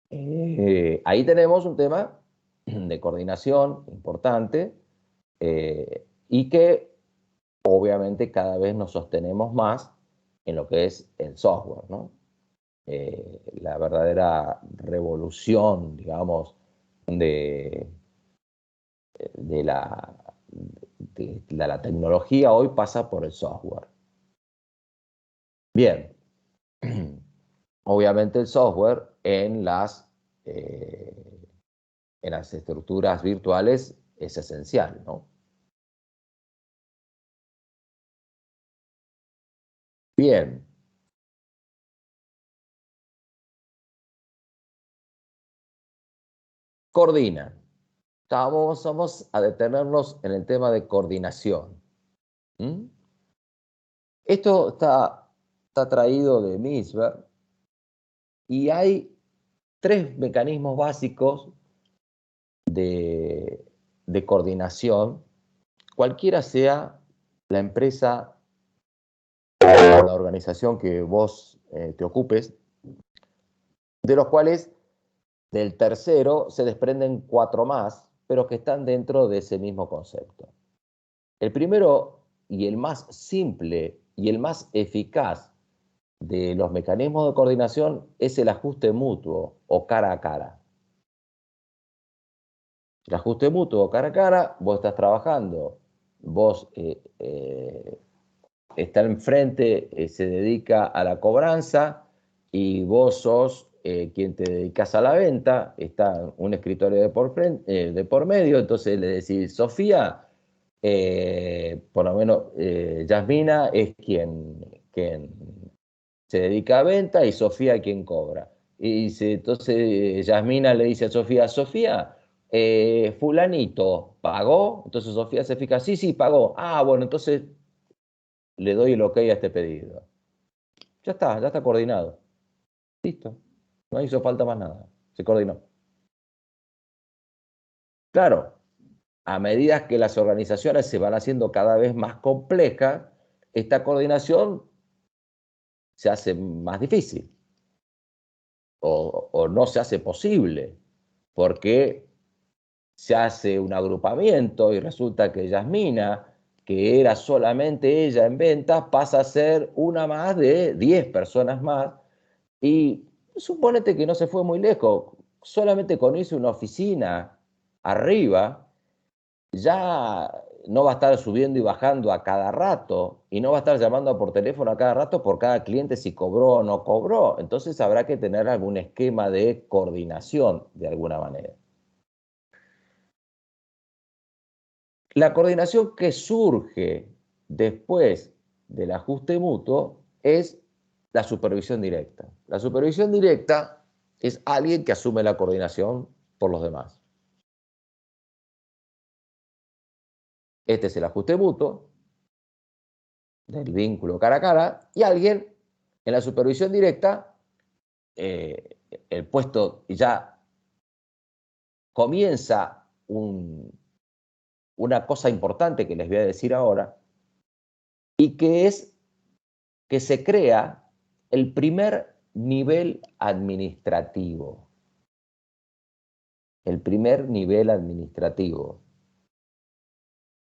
ahí tenemos un tema de coordinación importante, y que obviamente cada vez nos sostenemos más en lo que es el software, ¿no? La verdadera revolución, digamos, de la tecnología hoy pasa por el software. Bien, obviamente el software en las estructuras virtuales es esencial, ¿no? Bien. Coordina. Vamos a detenernos en el tema de coordinación. ¿Mm? Esto está traído de Misber, y hay 3 mecanismos básicos de coordinación, cualquiera sea la empresa o la organización que vos te ocupes, de los cuales del tercero se desprenden 4 más, pero que están dentro de ese mismo concepto. El primero, y el más simple y el más eficaz de los mecanismos de coordinación, es el ajuste mutuo o cara a cara. El ajuste mutuo o cara a cara, vos estás trabajando vos está enfrente, se dedica a la cobranza y vos sos quien te dedicas a la venta, está un escritorio de por medio, entonces le decís, Sofía, por lo menos Yasmina es quien se dedica a venta y Sofía quien cobra. Y entonces Yasmina le dice a Sofía, Sofía, fulanito, ¿pagó? Entonces Sofía se fija, sí, sí, pagó. Ah, bueno, entonces le doy el ok a este pedido. Ya está coordinado. Listo. No hizo falta más nada. Se coordinó. Claro, a medida que las organizaciones se van haciendo cada vez más complejas, esta coordinación se hace más difícil o no se hace posible porque se hace un agrupamiento y resulta que Yasmina, que era solamente ella en ventas, pasa a ser una más de 10 personas más. Y suponete que no se fue muy lejos, solamente con irse una oficina arriba, ya no va a estar subiendo y bajando a cada rato y no va a estar llamando por teléfono a cada rato por cada cliente si cobró o no cobró. Entonces habrá que tener algún esquema de coordinación de alguna manera. La coordinación que surge después del ajuste mutuo es la supervisión directa. La supervisión directa es alguien que asume la coordinación por los demás. Este es el ajuste mutuo del vínculo cara a cara y alguien en la supervisión directa, el puesto ya comienza una cosa importante que les voy a decir ahora y que es que se crea el primer nivel administrativo. El primer nivel administrativo.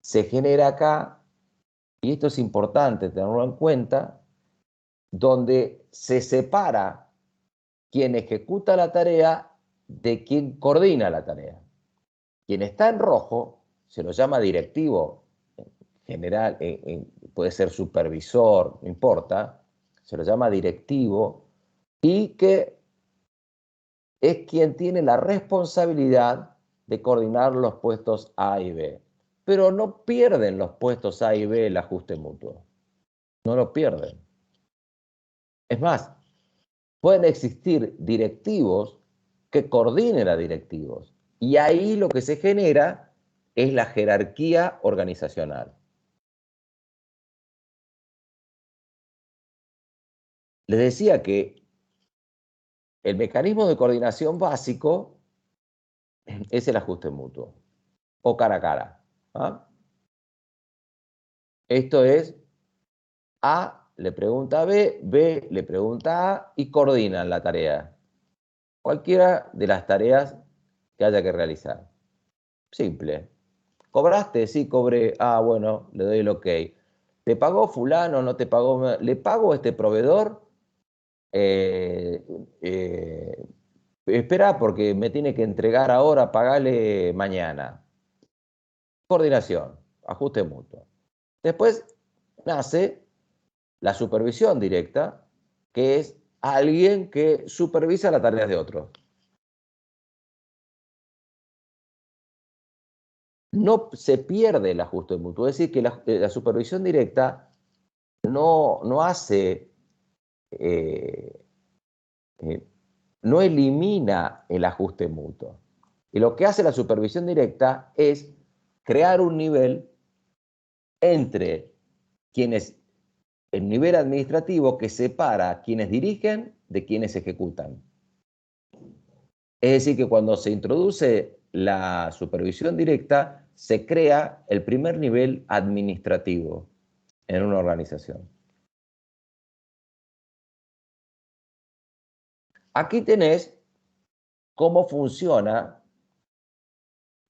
Se genera acá, y esto es importante tenerlo en cuenta, donde se separa quien ejecuta la tarea de quien coordina la tarea. Quien está en rojo se lo llama directivo, en general, puede ser supervisor, no importa, se lo llama directivo y que es quien tiene la responsabilidad de coordinar los puestos A y B. Pero no pierden los puestos A y B el ajuste mutuo. No lo pierden. Es más, pueden existir directivos que coordinen a directivos. Y ahí lo que se genera es la jerarquía organizacional. Les decía que el mecanismo de coordinación básico es el ajuste mutuo o cara a cara. ¿Ah? Esto es A le pregunta a B, B le pregunta a A y coordinan la tarea. Cualquiera de las tareas que haya que realizar. Simple. ¿Cobraste? Sí, cobré. Ah, bueno, le doy el ok. ¿Te pagó fulano? ¿No te pagó? ¿Le pago a este proveedor? Espera porque me tiene que entregar ahora, pagale mañana. Coordinación, ajuste mutuo. Después nace la supervisión directa, que es alguien que supervisa las tareas de otros. No se pierde el ajuste mutuo, es decir, que la supervisión directa no hace, no elimina el ajuste mutuo. Y lo que hace la supervisión directa es crear un nivel entre quienes, el nivel administrativo que separa a quienes dirigen de quienes ejecutan. Es decir, que cuando se introduce la supervisión directa, se crea el primer nivel administrativo en una organización. Aquí tenés cómo funciona,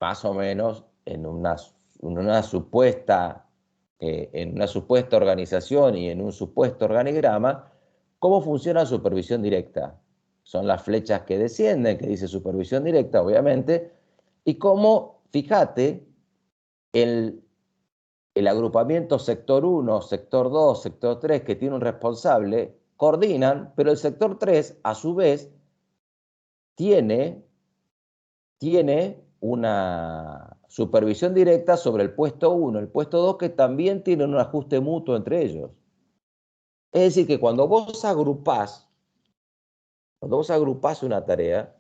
más o menos, en una supuesta organización y en un supuesto organigrama, cómo funciona la supervisión directa. Son las flechas que descienden, que dice supervisión directa, obviamente, y cómo, fíjate, el agrupamiento sector 1, sector 2, sector 3, que tiene un responsable, coordinan, pero el sector 3, a su vez, tiene una supervisión directa sobre el puesto 1, el puesto 2, que también tienen un ajuste mutuo entre ellos. Es decir, que cuando vos agrupás una tarea,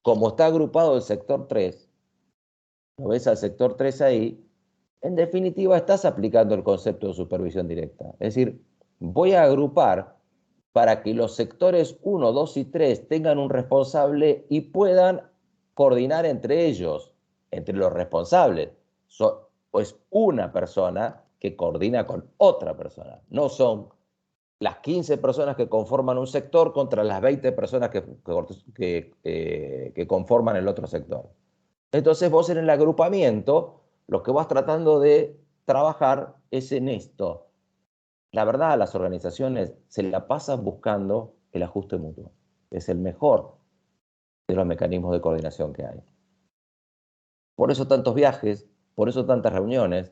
como está agrupado el sector 3, ¿lo ves al sector 3 ahí? En definitiva, estás aplicando el concepto de supervisión directa. Es decir, voy a agrupar para que los sectores 1, 2 y 3 tengan un responsable y puedan coordinar entre ellos, entre los responsables. Es una persona que coordina con otra persona. No son las 15 personas que conforman un sector contra las 20 personas que conforman el otro sector. Entonces vos en el agrupamiento lo que vas tratando de trabajar es en esto. La verdad, las organizaciones se la pasan buscando el ajuste mutuo. Es el mejor de los mecanismos de coordinación que hay. Por eso tantos viajes, por eso tantas reuniones,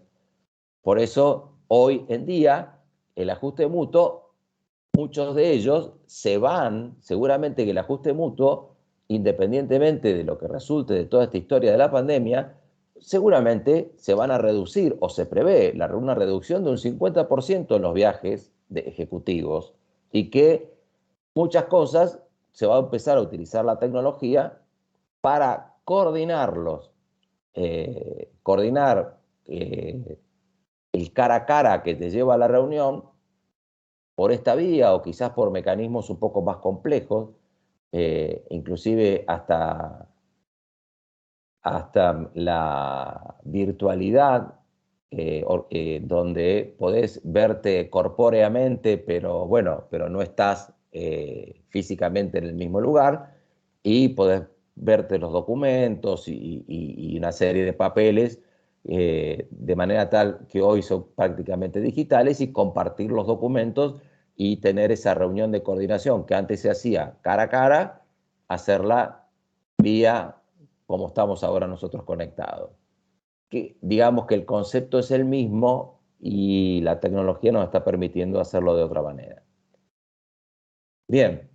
por eso hoy en día el ajuste mutuo, muchos de ellos se van, seguramente que el ajuste mutuo, independientemente de lo que resulte de toda esta historia de la pandemia, seguramente se van a reducir o se prevé una reducción de un 50% en los viajes de ejecutivos y que muchas cosas se va a empezar a utilizar la tecnología para coordinarlos, coordinar el cara a cara que te lleva a la reunión por esta vía o quizás por mecanismos un poco más complejos, inclusive hasta la virtualidad, donde podés verte corpóreamente, pero bueno, pero no estás físicamente en el mismo lugar y podés verte los documentos y una serie de papeles de manera tal que hoy son prácticamente digitales y compartir los documentos y tener esa reunión de coordinación que antes se hacía cara a cara, hacerla vía como estamos ahora nosotros conectados. Que, digamos que el concepto es el mismo y la tecnología nos está permitiendo hacerlo de otra manera. Bien.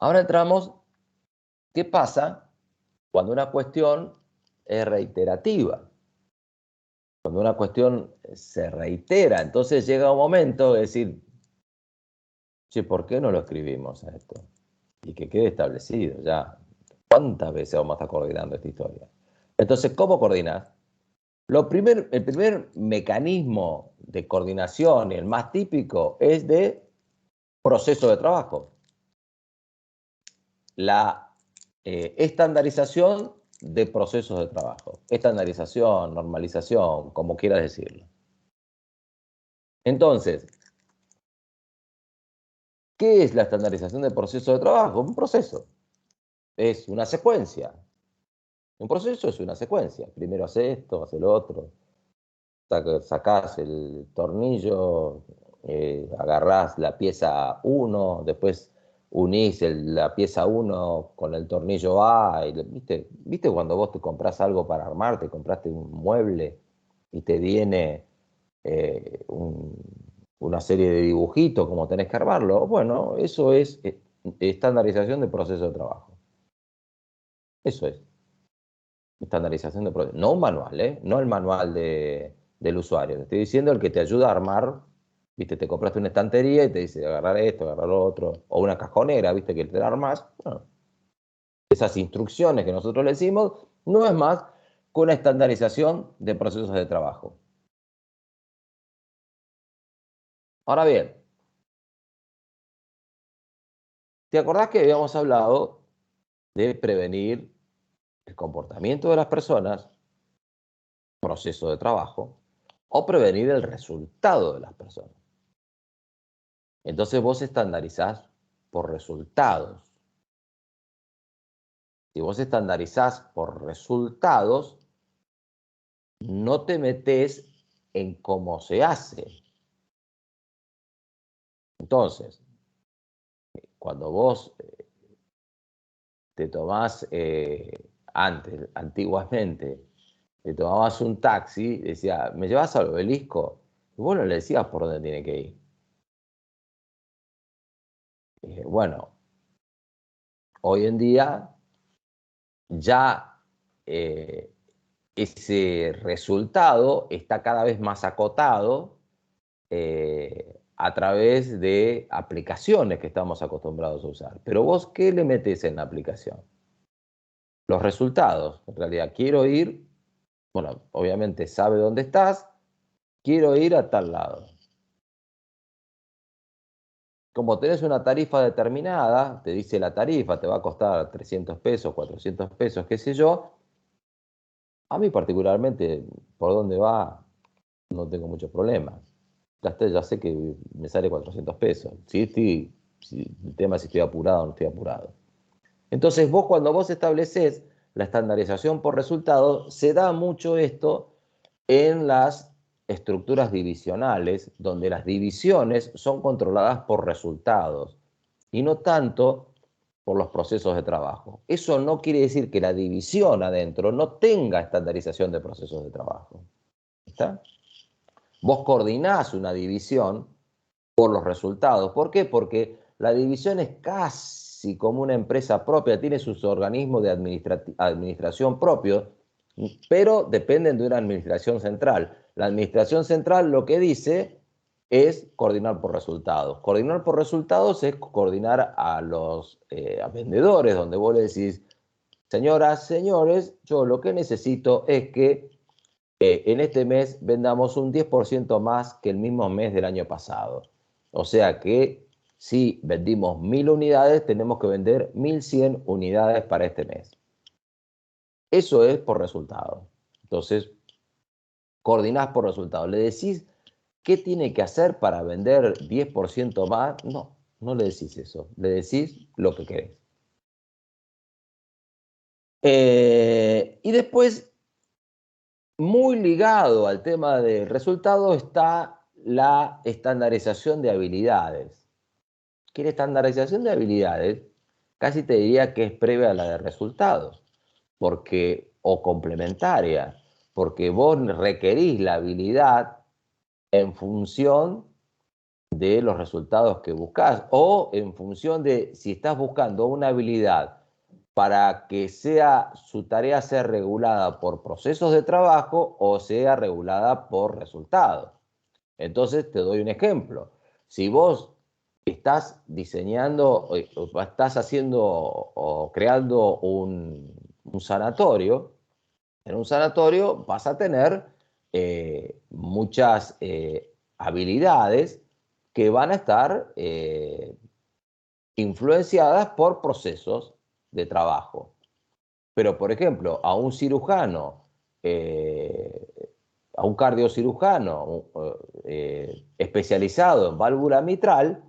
Ahora entramos, ¿qué pasa cuando una cuestión es reiterativa? Cuando una cuestión se reitera, entonces llega un momento de decir, che, ¿por qué no lo escribimos a esto? Y que quede establecido ya. ¿Cuántas veces vamos a estar coordinando esta historia? Entonces, ¿cómo coordinar? El primer mecanismo de coordinación, y el más típico, es de proceso de trabajo. La estandarización de procesos de trabajo. Estandarización, normalización, como quieras decirlo. Entonces, ¿qué es la estandarización de proceso de trabajo? Un proceso. Es una secuencia. Un proceso es una secuencia. Primero hace esto, hace lo otro. Sacás el tornillo, agarrás la pieza 1, después unís la pieza 1 con el tornillo A. ¿Viste cuando vos te comprás algo para armar, te compraste un mueble y te viene una serie de dibujitos, como tenés que armarlo? Bueno, eso es estandarización de proceso de trabajo. Eso es estandarización de proceso. No un manual, no el manual del usuario. Te estoy diciendo el que te ayuda a armar. Viste, te compraste una estantería y te dice agarrar esto, agarrar lo otro. O una cajonera, viste, que te la armás. Bueno, esas instrucciones que nosotros le decimos no es más que una estandarización de procesos de trabajo. Ahora bien, ¿te acordás que habíamos hablado de prevenir el comportamiento de las personas, proceso de trabajo, o prevenir el resultado de las personas? Entonces vos estandarizás por resultados. Si vos estandarizás por resultados, no te metés en cómo se hace. Entonces, cuando vos te tomás, antiguamente, te tomabas un taxi, decía, ¿me llevas al Obelisco? Y vos no le decías por dónde tiene que ir. Bueno, hoy en día ya ese resultado está cada vez más acotado a través de aplicaciones que estamos acostumbrados a usar. Pero vos, ¿qué le metés en la aplicación? Los resultados. En realidad, quiero ir, bueno, obviamente sabe dónde estás, quiero ir a tal lado. Como tenés una tarifa determinada, te dice la tarifa, te va a costar 300 pesos, 400 pesos, qué sé yo. A mí particularmente, por dónde va, no tengo muchos problemas. Ya sé que me sale 400 pesos. El tema es si estoy apurado o no estoy apurado. Entonces cuando vos estableces la estandarización por resultado, se da mucho esto en las estructuras divisionales, donde las divisiones son controladas por resultados y no tanto por los procesos de trabajo. Eso no quiere decir que la división adentro no tenga estandarización de procesos de trabajo. ¿Está? Vos coordinás una división por los resultados. ¿Por qué? Porque la división es casi como una empresa propia, tiene sus organismos de administración propios, pero dependen de una administración central. La administración central lo que dice es coordinar por resultados. Coordinar por resultados es coordinar a los vendedores, donde vos le decís, señoras, señores, yo lo que necesito es que en este mes vendamos un 10% más que el mismo mes del año pasado. O sea que si vendimos 1000 unidades, tenemos que vender 1100 unidades para este mes. Eso es por resultado. Entonces, coordinás por resultado. ¿Le decís qué tiene que hacer para vender 10% más? No, no le decís eso. Le decís lo que querés. Y después, muy ligado al tema del resultado, está la estandarización de habilidades. Que la estandarización de habilidades casi te diría que es previa a la de resultados, o complementaria, porque vos requerís la habilidad en función de los resultados que buscás o en función de si estás buscando una habilidad para que su tarea sea regulada por procesos de trabajo o sea regulada por resultados. Entonces, te doy un ejemplo. Si vos estás diseñando, o estás haciendo o creando un sanatorio, en un sanatorio vas a tener muchas habilidades que van a estar influenciadas por procesos de trabajo. Pero, por ejemplo, a un cirujano, a un cardiocirujano especializado en válvula mitral,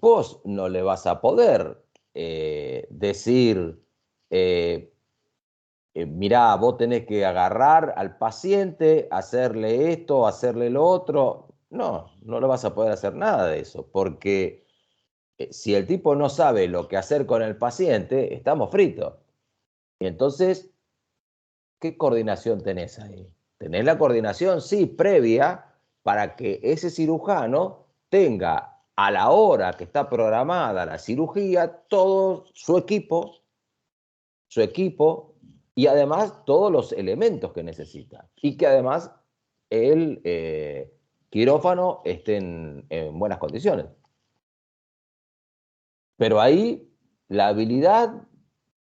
vos no le vas a poder decir, mirá, vos tenés que agarrar al paciente, hacerle esto, hacerle lo otro. No, no le vas a poder hacer nada de eso, porque si el tipo no sabe lo que hacer con el paciente, estamos fritos. Y entonces, ¿qué coordinación tenés ahí? Tenés la coordinación, sí, previa, para que ese cirujano tenga a la hora que está programada la cirugía todo su equipo y además todos los elementos que necesita. Y que además el quirófano esté en buenas condiciones. Pero ahí la habilidad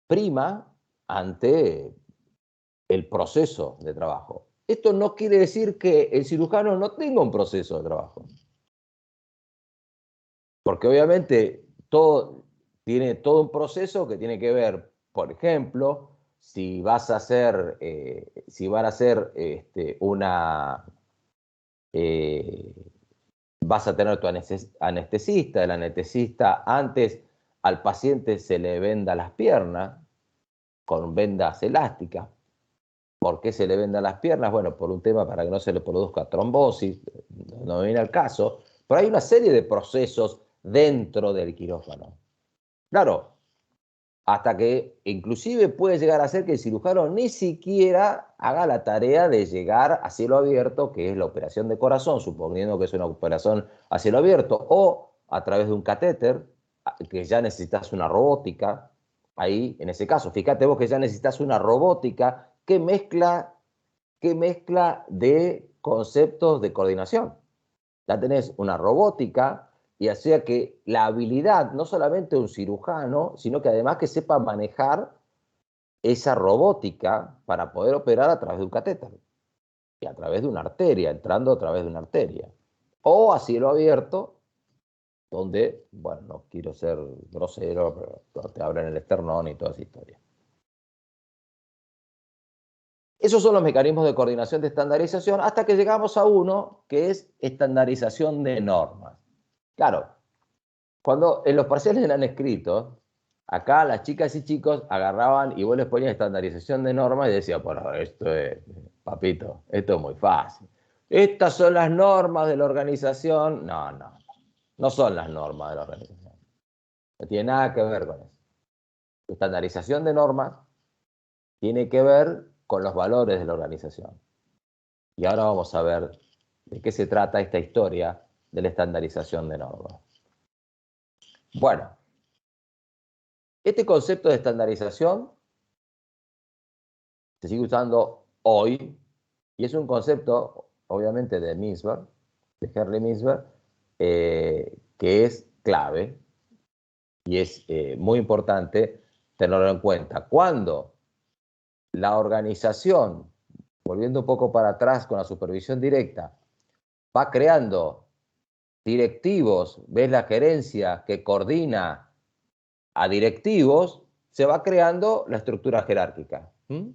prima ante el proceso de trabajo. Esto no quiere decir que el cirujano no tenga un proceso de trabajo. Porque obviamente tiene todo un proceso que tiene que ver, por ejemplo, si vas a hacer, vas a tener tu anestesista, el anestesista antes al paciente se le venda las piernas con vendas elásticas. ¿Por qué se le venda las piernas? Bueno, por un tema para que no se le produzca trombosis, no me viene al caso, pero hay una serie de procesos dentro del quirófano. Claro, hasta que inclusive puede llegar a ser que el cirujano ni siquiera haga la tarea de llegar a cielo abierto, que es la operación de corazón, suponiendo que es una operación a cielo abierto, o a través de un catéter, que ya necesitas una robótica. Ahí, en ese caso, fíjate vos que ya necesitas una robótica que mezcla de conceptos de coordinación. Ya tenés una robótica, y hacía que la habilidad, no solamente de un cirujano, sino que además que sepa manejar esa robótica para poder operar a través de un catéter y a través de una arteria, entrando a través de una arteria. O a cielo abierto, donde, bueno, no quiero ser grosero, pero te abren el esternón y toda esa historia. Esos son los mecanismos de coordinación de estandarización, hasta que llegamos a uno que es estandarización de normas. Claro, cuando en los parciales eran escritos, acá las chicas y chicos agarraban y vos les ponías estandarización de normas y decían, bueno, esto es, papito, esto es muy fácil. Estas son las normas de la organización. No son las normas de la organización. No tiene nada que ver con eso. La estandarización de normas tiene que ver con los valores de la organización. Y ahora vamos a ver de qué se trata esta historia de la estandarización de normas. Bueno, este concepto de estandarización se sigue usando hoy y es un concepto, obviamente, de Mintzberg, de Henry Mintzberg, que es clave y es muy importante tenerlo en cuenta. Cuando la organización, volviendo un poco para atrás con la supervisión directa, va creando directivos, ves la gerencia que coordina a directivos, se va creando la estructura jerárquica de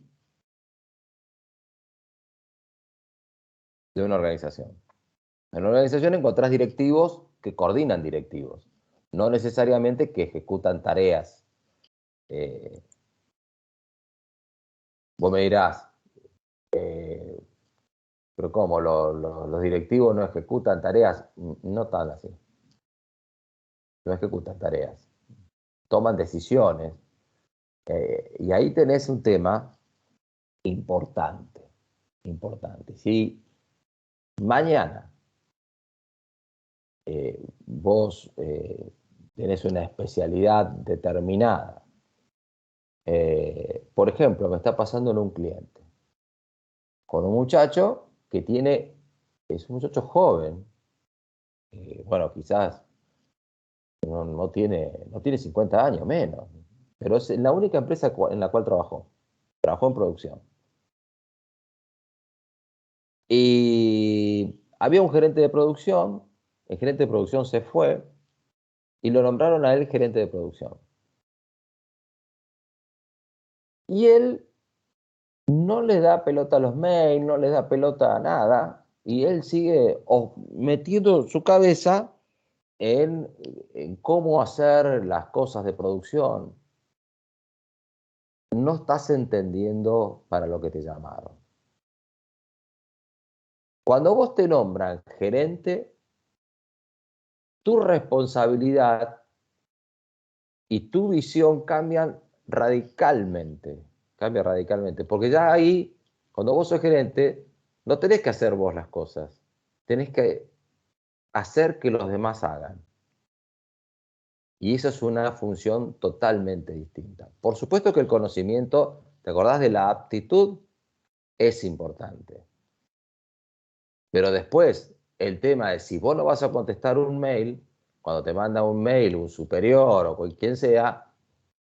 una organización. En una organización encontrás directivos que coordinan directivos, no necesariamente que ejecutan tareas. Vos me dirás, pero ¿cómo? ¿Los directivos no ejecutan tareas? No tan así. No ejecutan tareas. Toman decisiones. Y ahí tenés un tema importante. Importante. Si mañana vos tenés una especialidad determinada, por ejemplo, me está pasando en un cliente, con un muchacho que es un muchacho joven, bueno, quizás no tiene 50 años, menos, pero es la única empresa en la cual trabajó en producción. Y había un gerente de producción, el gerente de producción se fue y lo nombraron a él gerente de producción. Y él no le da pelota a los mails, no le da pelota a nada, y él sigue metiendo su cabeza en cómo hacer las cosas de producción. No estás entendiendo para lo que te llamaron. Cuando vos te nombran gerente, tu responsabilidad y tu visión cambian radicalmente. Cambia radicalmente. Porque ya ahí, cuando vos sos gerente, no tenés que hacer vos las cosas. Tenés que hacer que los demás hagan. Y esa es una función totalmente distinta. Por supuesto que el conocimiento, ¿te acordás de la aptitud? Es importante. Pero después, el tema es, si vos no vas a contestar un mail, cuando te manda un mail un superior o quien sea,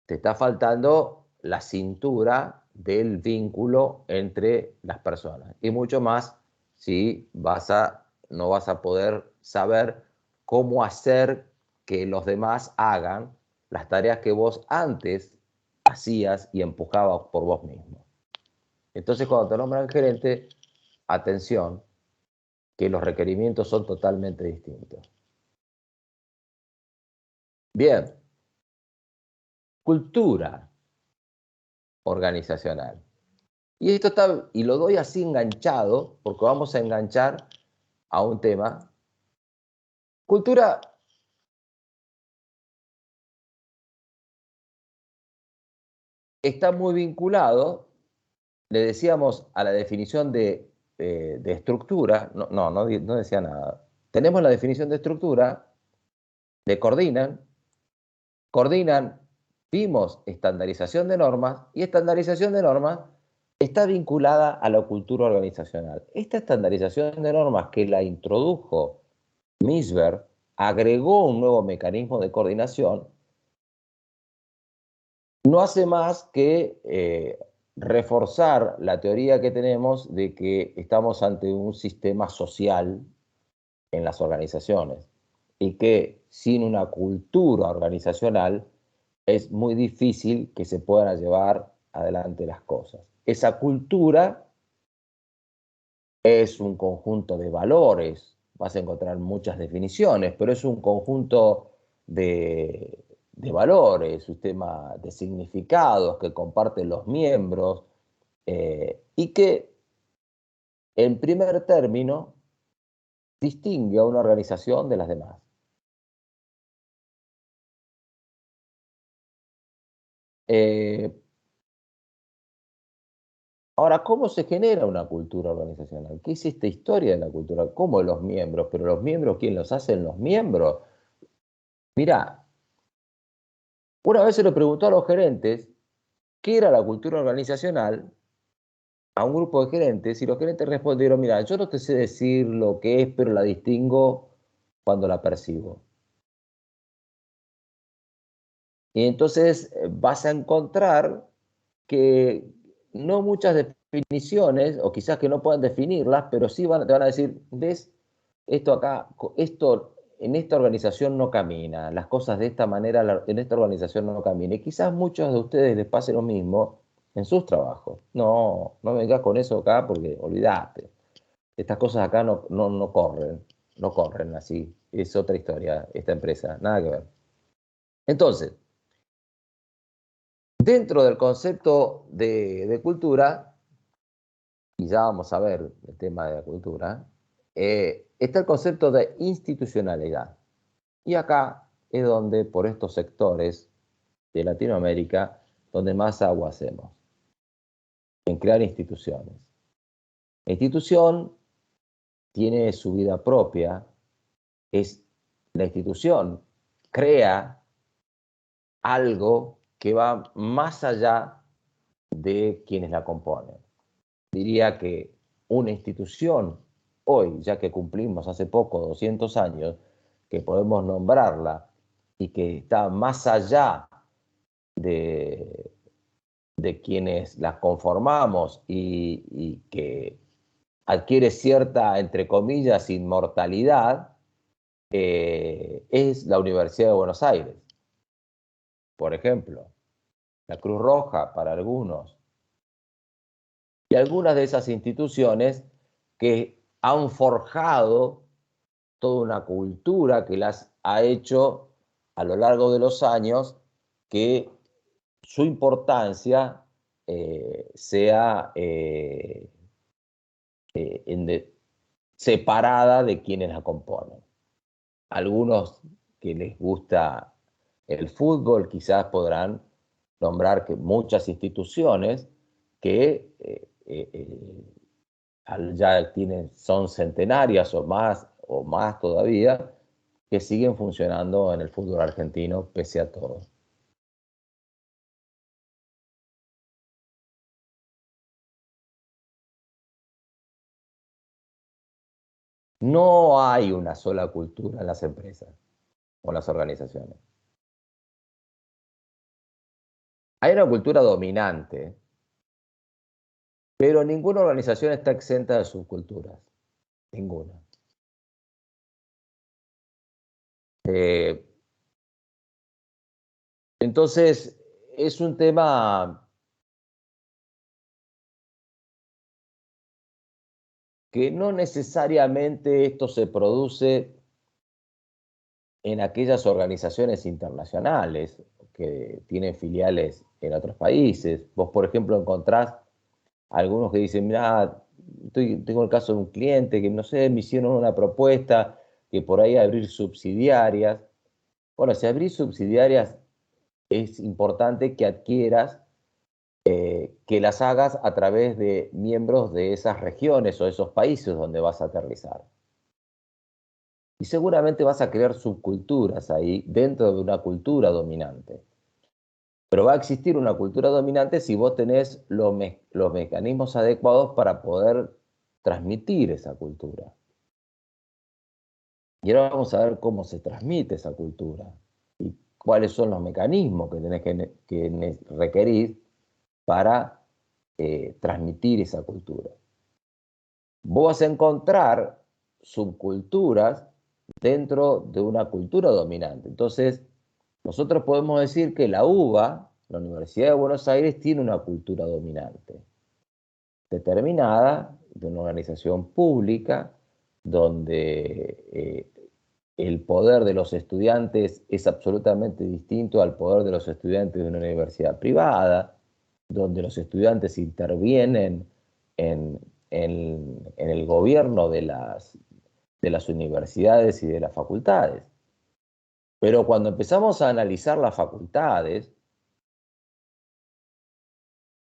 te está faltando la cintura del vínculo entre las personas. Y mucho más si no vas a poder saber cómo hacer que los demás hagan las tareas que vos antes hacías y empujabas por vos mismo. Entonces, cuando te nombran gerente, atención, que los requerimientos son totalmente distintos. Bien, cultura organizacional. Y esto está, y lo doy así enganchado, porque vamos a enganchar a un tema. Cultura está muy vinculado, le decíamos, a la definición de estructura. No decía nada. Tenemos la definición de estructura, de coordinan, vimos estandarización de normas, y estandarización de normas está vinculada a la cultura organizacional. Esta estandarización de normas, que la introdujo Misber, agregó un nuevo mecanismo de coordinación, no hace más que reforzar la teoría que tenemos de que estamos ante un sistema social en las organizaciones, y que sin una cultura organizacional es muy difícil que se puedan llevar adelante las cosas. Esa cultura es un conjunto de valores, vas a encontrar muchas definiciones, pero es un conjunto de valores, un sistema de significados que comparten los miembros, y que, en primer término, distingue a una organización de las demás. Ahora, ¿cómo se genera una cultura organizacional? ¿Qué es esta historia de la cultura? ¿Cómo los miembros? ¿Pero los miembros quién los hacen los miembros? Mirá, una vez se le preguntó a los gerentes qué era la cultura organizacional a un grupo de gerentes, y los gerentes respondieron: mira, yo no te sé decir lo que es, pero la distingo cuando la percibo. Y entonces vas a encontrar que no muchas definiciones, o quizás que no puedan definirlas, pero sí te van a decir: ves, esto acá, esto en esta organización no camina, las cosas de esta manera en esta organización no caminan. Y quizás muchos de ustedes les pase lo mismo en sus trabajos. No me vengas con eso acá, porque olvídate. Estas cosas acá no corren así. Es otra historia esta empresa, nada que ver. Entonces, dentro del concepto de cultura, y ya vamos a ver el tema de la cultura, está el concepto de institucionalidad. Y acá es donde, por estos sectores de Latinoamérica, donde más agua hacemos, en crear instituciones. La institución tiene su vida propia, la institución crea algo que va más allá de quienes la componen. Diría que una institución, hoy, ya que cumplimos hace poco 200 años, que podemos nombrarla y que está más allá de quienes las conformamos, y que adquiere cierta, entre comillas, inmortalidad, es la Universidad de Buenos Aires. Por ejemplo, la Cruz Roja para algunos, y algunas de esas instituciones que han forjado toda una cultura que las ha hecho a lo largo de los años que su importancia sea separada de quienes la componen. Algunos que les gusta el fútbol quizás podrán nombrar que muchas instituciones que ya son centenarias o más todavía, que siguen funcionando en el fútbol argentino pese a todo. No hay una sola cultura en las empresas o en las organizaciones. Hay una cultura dominante, pero ninguna organización está exenta de sus culturas. Ninguna. Entonces, es un tema que no necesariamente esto se produce en aquellas organizaciones internacionales que tienen filiales en otros países. Vos, por ejemplo, encontrás algunos que dicen: mira, tengo el caso de un cliente que, no sé, me hicieron una propuesta que por ahí abrir subsidiarias. Bueno, si abrís subsidiarias, es importante que adquieras que las hagas a través de miembros de esas regiones o esos países donde vas a aterrizar. Y seguramente vas a crear subculturas ahí dentro de una cultura dominante. Pero va a existir una cultura dominante si vos tenés los mecanismos adecuados para poder transmitir esa cultura. Y ahora vamos a ver cómo se transmite esa cultura y cuáles son los mecanismos que tenés que requerir para transmitir esa cultura. Vos vas a encontrar subculturas dentro de una cultura dominante. Entonces, nosotros podemos decir que la UBA, la Universidad de Buenos Aires, tiene una cultura dominante, determinada, de una organización pública, donde el poder de los estudiantes es absolutamente distinto al poder de los estudiantes de una universidad privada, donde los estudiantes intervienen en el gobierno de las universidades y de las facultades. Pero cuando empezamos a analizar las facultades,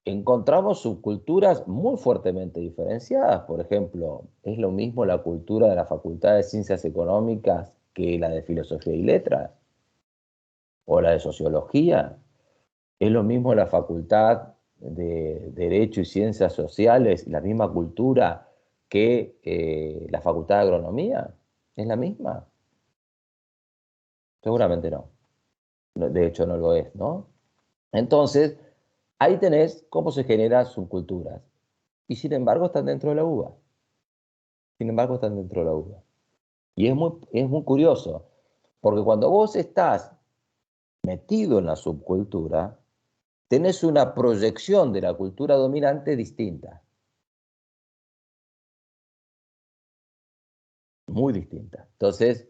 encontramos subculturas muy fuertemente diferenciadas. Por ejemplo, es lo mismo la cultura de la Facultad de Ciencias Económicas que la de Filosofía y Letras, o la de Sociología. Es lo mismo la Facultad de Derecho y Ciencias Sociales, la misma cultura que la Facultad de Agronomía. ¿Es la misma? Seguramente no. De hecho, no lo es, ¿no? Entonces, ahí tenés cómo se generan subculturas. Y sin embargo están dentro de la UBA. Sin embargo están dentro de la UBA. Y es muy curioso, porque cuando vos estás metido en la subcultura, tenés una proyección de la cultura dominante distinta. Muy distinta. Entonces,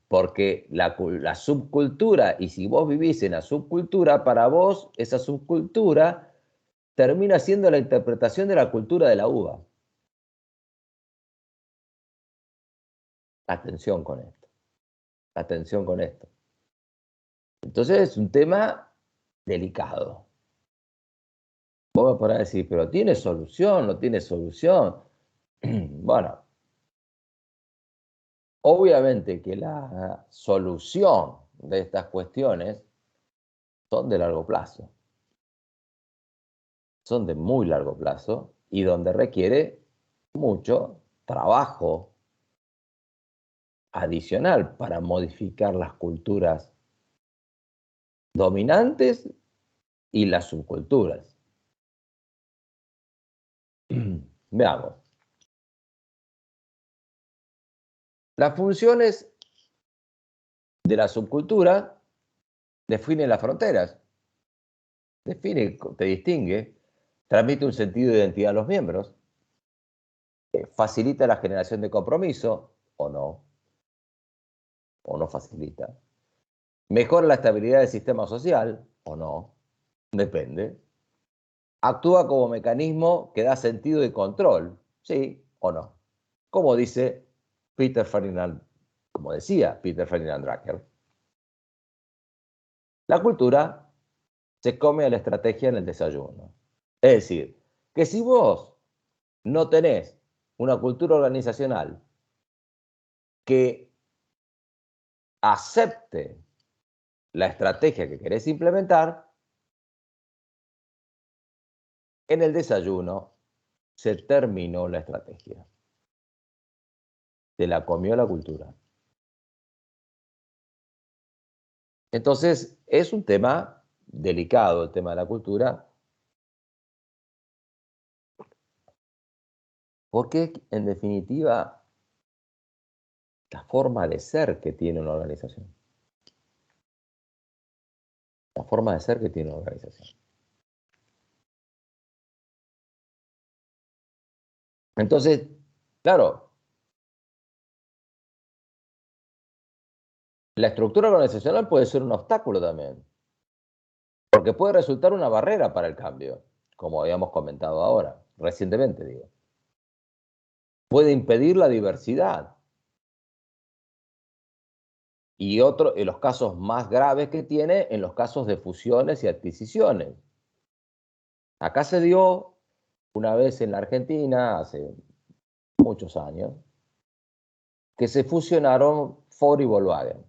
porque la subcultura, y si vos vivís en la subcultura, para vos esa subcultura termina siendo la interpretación de la cultura de la UBA. Atención con esto. Atención con esto. Entonces es un tema delicado. Vos me podrás decir, pero ¿tiene solución? ¿No tiene solución? Bueno, obviamente que la solución de estas cuestiones son de largo plazo. Son de muy largo plazo y donde requiere mucho trabajo adicional para modificar las culturas dominantes y las subculturas. Veamos. Las funciones de la subcultura definen las fronteras, define, te distingue, transmite un sentido de identidad a los miembros, facilita la generación de compromiso, o no facilita, mejora la estabilidad del sistema social, o no, depende, actúa como mecanismo que da sentido de control, sí o no, como dice Peter Ferdinand, como decía Peter Ferdinand Drucker. La cultura se come a la estrategia en el desayuno. Es decir, que si vos no tenés una cultura organizacional que acepte la estrategia que querés implementar, en el desayuno se terminó la estrategia. Se la comió la cultura. Entonces, es un tema delicado el tema de la cultura, porque en definitiva la forma de ser que tiene una organización. La forma de ser que tiene una organización. Entonces, claro, la estructura organizacional puede ser un obstáculo también, porque puede resultar una barrera para el cambio, como habíamos comentado ahora, recientemente digo. Puede impedir la diversidad. Y otro, en los casos más graves que tiene, en los casos de fusiones y adquisiciones, Acá se dio una vez en la Argentina, hace muchos años, que se fusionaron Ford y Volkswagen.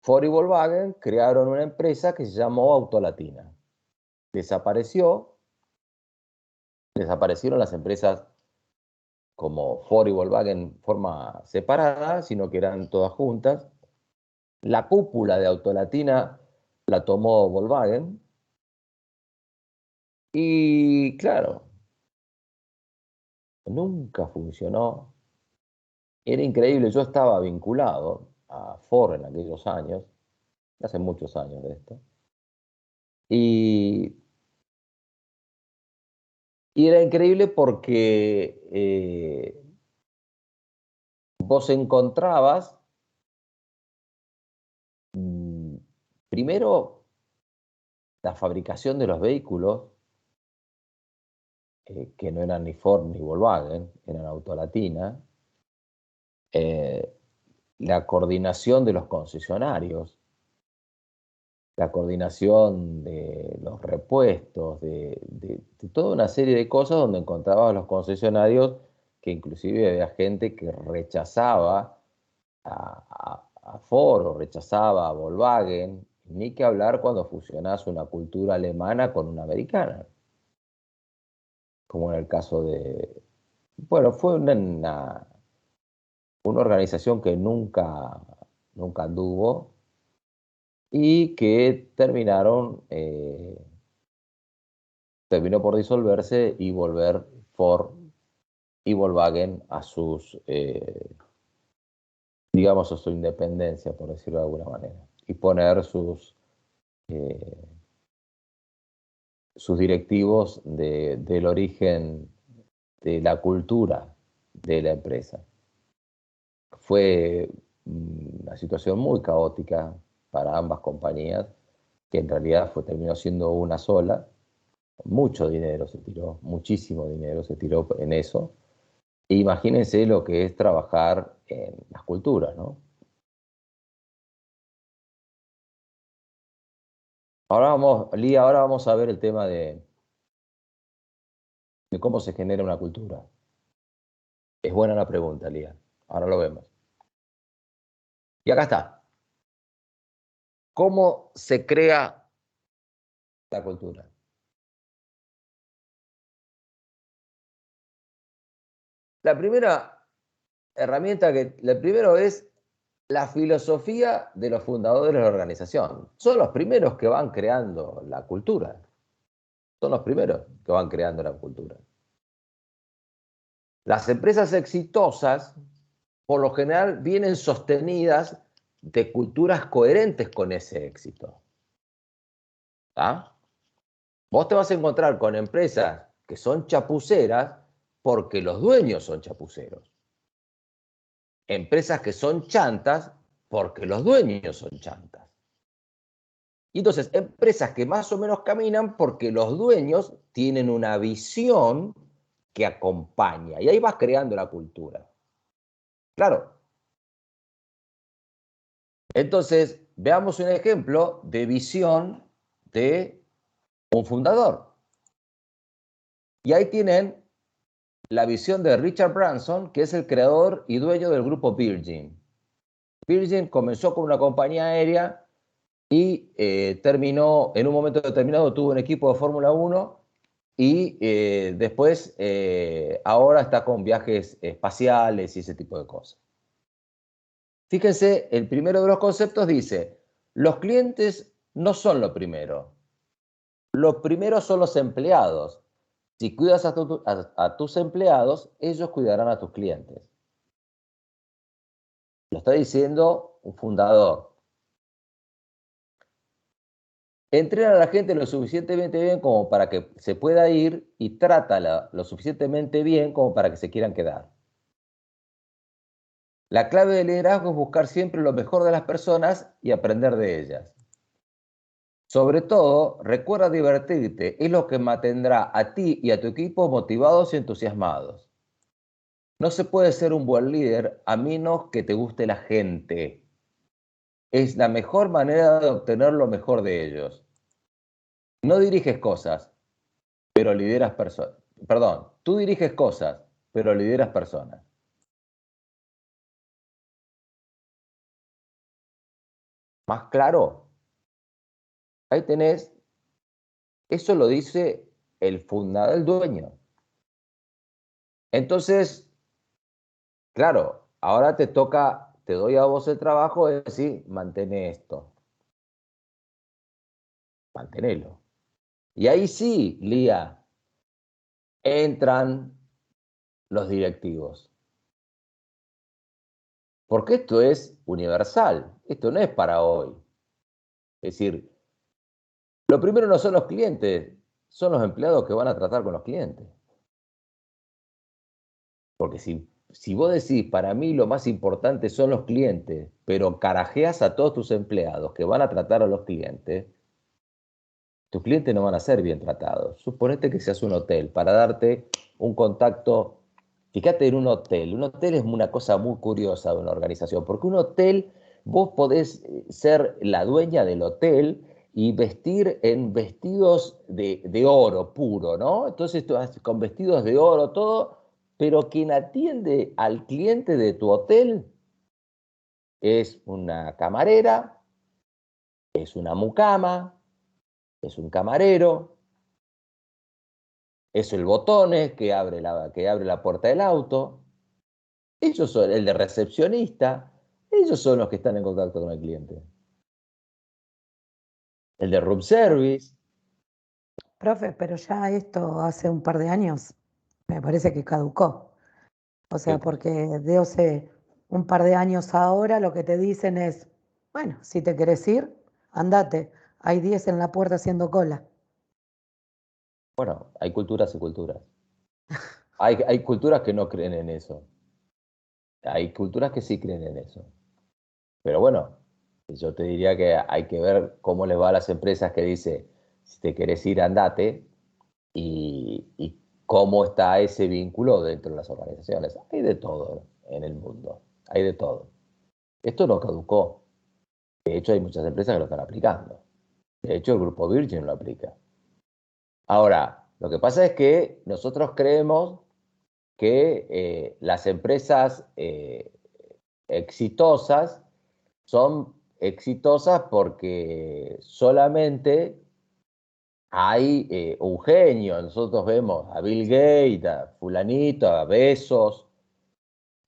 Ford y Volkswagen crearon una empresa que se llamó Autolatina. Desaparecieron las empresas como Ford y Volkswagen en forma separada, sino que eran todas juntas. La cúpula de Autolatina la tomó Volkswagen. Y claro, nunca funcionó. Era increíble, yo estaba vinculado a Ford en aquellos años, hace muchos años de esto, y, y era increíble porque vos encontrabas, primero, la fabricación de los vehículos, que no eran ni Ford ni Volkswagen, eran Autolatina, la coordinación de los concesionarios, la coordinación de los repuestos, de toda una serie de cosas donde encontrabas a los concesionarios que inclusive había gente que rechazaba a Ford o rechazaba a Volkswagen, ni que hablar cuando fusionás una cultura alemana con una americana, como en el caso de... Bueno, fue una organización que nunca anduvo y que terminó por disolverse y volver Ford y Volkswagen a digamos, a su independencia, por decirlo de alguna manera, y poner sus directivos del origen de la cultura de la empresa. Fue una situación muy caótica para ambas compañías, que en realidad terminó siendo una sola. Mucho dinero se tiró, muchísimo dinero se tiró en eso. E imagínense lo que es trabajar en las culturas, ¿no? Ahora vamos a ver el tema de cómo se genera una cultura. Es buena la pregunta, Lía. Ahora lo vemos. Y acá está. ¿Cómo se crea la cultura? La primera herramienta la primero es la filosofía de los fundadores de la organización. Son los primeros que van creando la cultura. Son los primeros que van creando la cultura. Las empresas exitosas, por lo general, vienen sostenidas de culturas coherentes con ese éxito. ¿Ah? Vos te vas a encontrar con empresas que son chapuceras porque los dueños son chapuceros. Empresas que son chantas porque los dueños son chantas. Y entonces, empresas que más o menos caminan porque los dueños tienen una visión que acompaña. Y ahí vas creando la cultura. Claro. Entonces, veamos un ejemplo de visión de un fundador. Y ahí tienen la visión de Richard Branson, que es el creador y dueño del grupo Virgin. Virgin comenzó como una compañía aérea y terminó, en un momento determinado, tuvo un equipo de Fórmula 1 y después, ahora está con viajes espaciales y ese tipo de cosas. Fíjense, el primero de los conceptos dice, los clientes no son lo primero. Los primeros son los empleados. Si cuidas a tus empleados, ellos cuidarán a tus clientes. Lo está diciendo un fundador. Entrena a la gente lo suficientemente bien como para que se pueda ir y trátala lo suficientemente bien como para que se quieran quedar. La clave del liderazgo es buscar siempre lo mejor de las personas y aprender de ellas. Sobre todo, recuerda divertirte, es lo que mantendrá a ti y a tu equipo motivados y entusiasmados. No se puede ser un buen líder a menos que te guste la gente. Es la mejor manera de obtener lo mejor de ellos. No diriges cosas, pero lideras personas. Perdón, tú diriges cosas, pero lideras personas. ¿Más claro? Ahí tenés, eso lo dice el fundador, el dueño. Entonces, claro, ahora te toca, te doy a vos el trabajo de decir, mantén esto, mantenelo. Y ahí sí, Lía, entran los directivos. Porque esto es universal, esto no es para hoy. Es decir, lo primero no son los clientes, son los empleados que van a tratar con los clientes. Porque si vos decís, para mí lo más importante son los clientes, pero carajeas a todos tus empleados que van a tratar a los clientes, tus clientes no van a ser bien tratados. Suponete que seas un hotel para darte un contacto. Fíjate en un hotel. Un hotel es una cosa muy curiosa de una organización, porque un hotel, vos podés ser la dueña del hotel y vestir en vestidos de oro puro, ¿no? Entonces, con vestidos de oro, todo, pero quien atiende al cliente de tu hotel es una camarera, es una mucama, es un camarero, es el botones que abre la puerta del auto. Ellos son el de recepcionista, ellos son los que están en contacto con el cliente. El de room service. Profe, pero ya esto hace un par de años me parece que caducó. O sea, porque de hace un par de años ahora lo que te dicen es, bueno, si te querés ir, andate. Hay 10 en la puerta haciendo cola. Bueno, hay culturas y culturas. Hay culturas que no creen en eso. Hay culturas que sí creen en eso. Pero bueno, yo te diría que hay que ver cómo les va a las empresas que dice, si te querés ir, andate, y cómo está ese vínculo dentro de las organizaciones. Hay de todo en el mundo, hay de todo. Esto no caducó. De hecho, hay muchas empresas que lo están aplicando. De hecho, el grupo Virgin lo aplica. Ahora, lo que pasa es que nosotros creemos que las empresas exitosas son exitosas porque solamente hay un genio. Nosotros vemos a Bill Gates, a fulanito, a Bezos.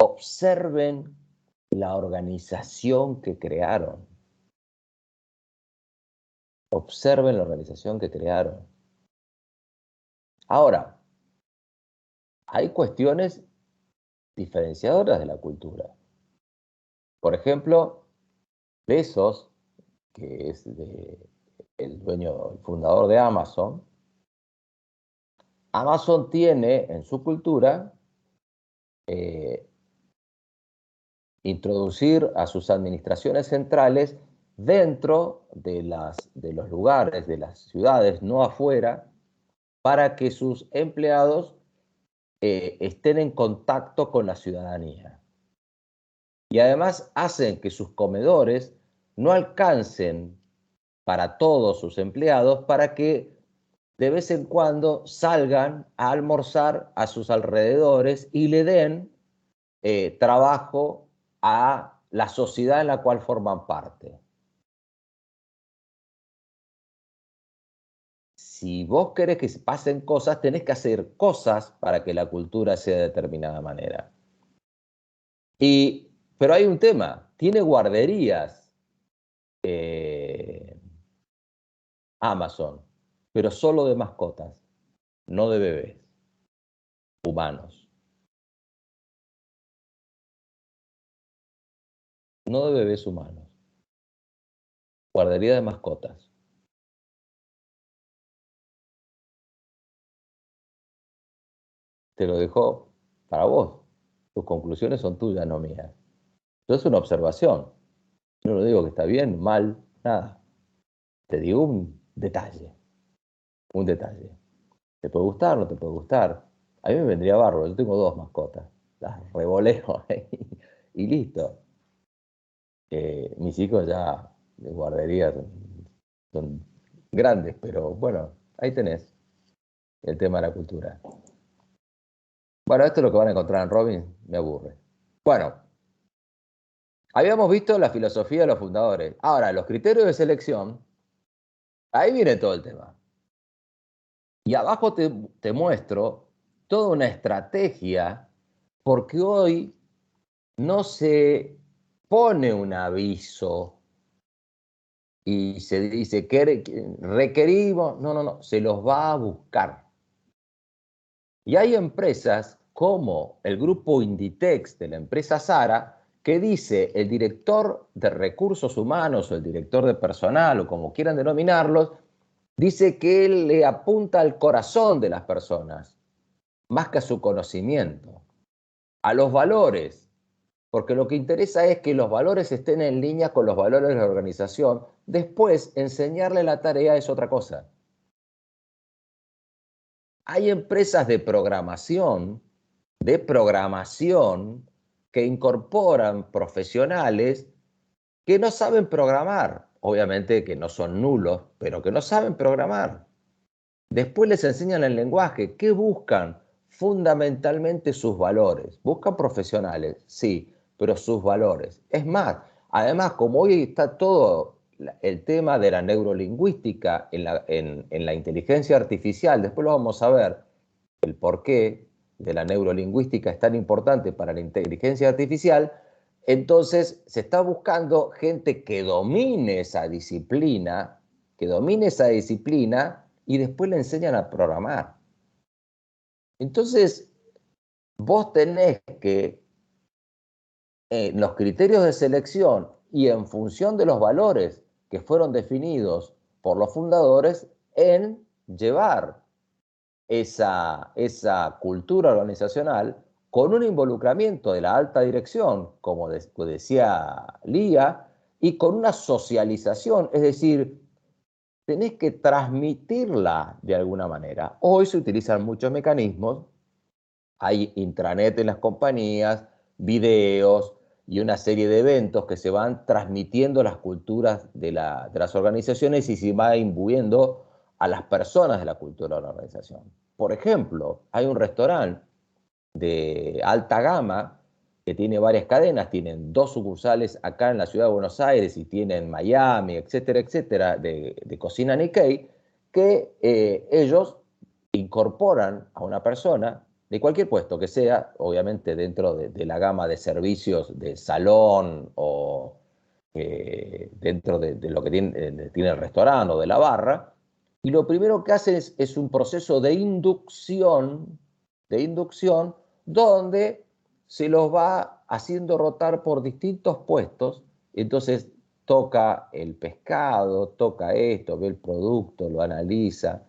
Observen la organización que crearon. Observen la organización que crearon. Ahora, hay cuestiones diferenciadoras de la cultura. Por ejemplo, Bezos, que es el dueño, el fundador de Amazon, Amazon tiene en su cultura introducir a sus administraciones centrales dentro de los lugares, de las ciudades, no afuera, para que sus empleados estén en contacto con la ciudadanía. Y además hacen que sus comedores no alcancen para todos sus empleados, para que de vez en cuando salgan a almorzar a sus alrededores y le den trabajo a la sociedad en la cual forman parte. Si vos querés que pasen cosas, tenés que hacer cosas para que la cultura sea de determinada manera. Pero hay un tema, tiene guarderías Amazon, pero solo de mascotas, no de bebés humanos, no de bebés humanos, guardería de mascotas. Te lo dejo para vos. Tus conclusiones son tuyas, no mías. Eso es una observación. Yo no digo que está bien, mal, nada. Te digo un detalle. Un detalle. ¿Te puede gustar o no te puede gustar? A mí me vendría bárbaro. Yo tengo 2 mascotas. Las revoleo y listo. Mis hijos ya de guardería son grandes, pero bueno, ahí tenés el tema de la cultura. Bueno, esto es lo que van a encontrar en Robin, me aburre. Bueno, habíamos visto la filosofía de los fundadores. Ahora, los criterios de selección, ahí viene todo el tema. Y abajo te muestro toda una estrategia, porque hoy no se pone un aviso y se dice que requerimos, no, se los va a buscar. Y hay empresas como el grupo Inditex de la empresa Zara, que dice el director de recursos humanos o el director de personal o como quieran denominarlos, dice que él le apunta al corazón de las personas, más que a su conocimiento, a los valores, porque lo que interesa es que los valores estén en línea con los valores de la organización. Después, enseñarle la tarea es otra cosa. Hay empresas de programación que incorporan profesionales que no saben programar, obviamente que no son nulos, pero que no saben programar. Después les enseñan el lenguaje. ¿Qué buscan? Fundamentalmente sus valores. Buscan profesionales, sí, pero sus valores. Es más, además, como hoy está todo el tema de la neurolingüística en la inteligencia artificial, después lo vamos a ver, el porqué de la neurolingüística es tan importante para la inteligencia artificial. Entonces se está buscando gente que domine esa disciplina, y después le enseñan a programar. Entonces, vos tenés que, en los criterios de selección y en función de los valores que fueron definidos por los fundadores, en llevar esa cultura organizacional con un involucramiento de la alta dirección, como decía Lía, y con una socialización, es decir, tenés que transmitirla de alguna manera. Hoy se utilizan muchos mecanismos, hay intranet en las compañías, videos y una serie de eventos que se van transmitiendo las culturas de las organizaciones y se va imbuyendo a las personas de la cultura de la organización. Por ejemplo, hay un restaurante de alta gama que tiene varias cadenas, tienen 2 sucursales acá en la ciudad de Buenos Aires y tienen Miami, etcétera, de cocina Nikkei, que ellos incorporan a una persona de cualquier puesto que sea, obviamente dentro de la gama de servicios de salón o dentro de lo que tiene el restaurante o de la barra, y lo primero que hacen es un proceso de inducción donde se los va haciendo rotar por distintos puestos. Entonces toca el pescado, toca esto, ve el producto, lo analiza,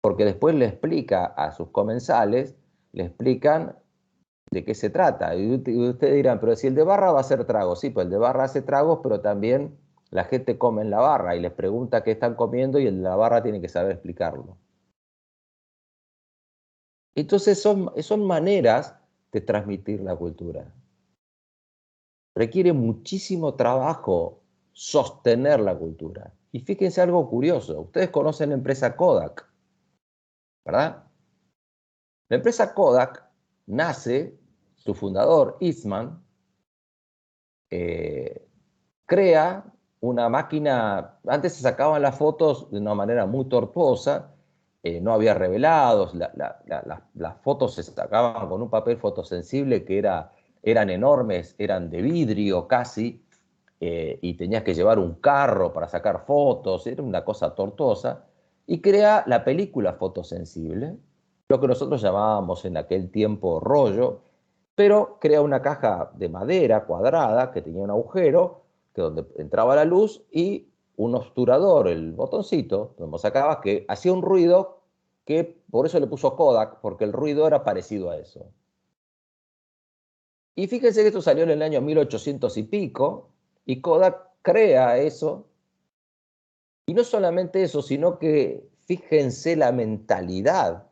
porque después le explica a sus comensales, le explican de qué se trata. Y ustedes dirán, pero si el de barra va a hacer tragos, sí, pues el de barra hace tragos, pero también la gente come en la barra y les pregunta qué están comiendo y el de la barra tiene que saber explicarlo. Entonces son maneras de transmitir la cultura. Requiere muchísimo trabajo sostener la cultura. Y fíjense algo curioso, ustedes conocen la empresa Kodak, ¿verdad? La empresa Kodak nace, su fundador, Eastman, crea una máquina, antes se sacaban las fotos de una manera muy tortuosa, no había revelados, las fotos se sacaban con un papel fotosensible que eran enormes, eran de vidrio casi, y tenías que llevar un carro para sacar fotos, era una cosa tortuosa, y crea la película fotosensible, lo que nosotros llamábamos en aquel tiempo rollo, pero crea una caja de madera cuadrada que tenía un agujero, que donde entraba la luz y un obturador, el botoncito, donde sacabas, que hacía un ruido que por eso le puso Kodak, porque el ruido era parecido a eso. Y fíjense que esto salió en el año 1800 y pico, y Kodak crea eso, y no solamente eso, sino que fíjense la mentalidad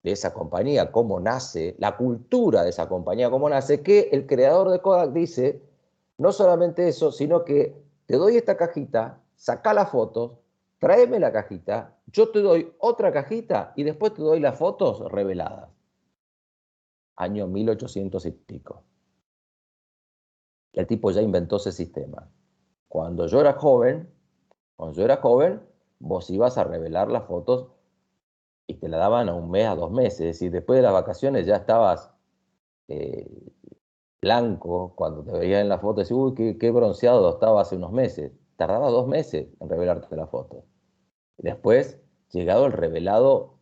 de esa compañía, cómo nace, la cultura de esa compañía, cómo nace, que el creador de Kodak dice, no solamente eso, sino que te doy esta cajita sacá las fotos, tráeme la cajita, yo te doy otra cajita y después te doy las fotos reveladas. Año 1800 y pico. El tipo ya inventó ese sistema. Cuando yo era joven, vos ibas a revelar las fotos y te la daban a un mes, a 2 meses. Es decir, después de las vacaciones ya estabas blanco. Cuando te veías en la foto, decías, uy, qué bronceado estaba hace unos meses. Tardaba 2 meses en revelarte la foto. Después, llegado el revelado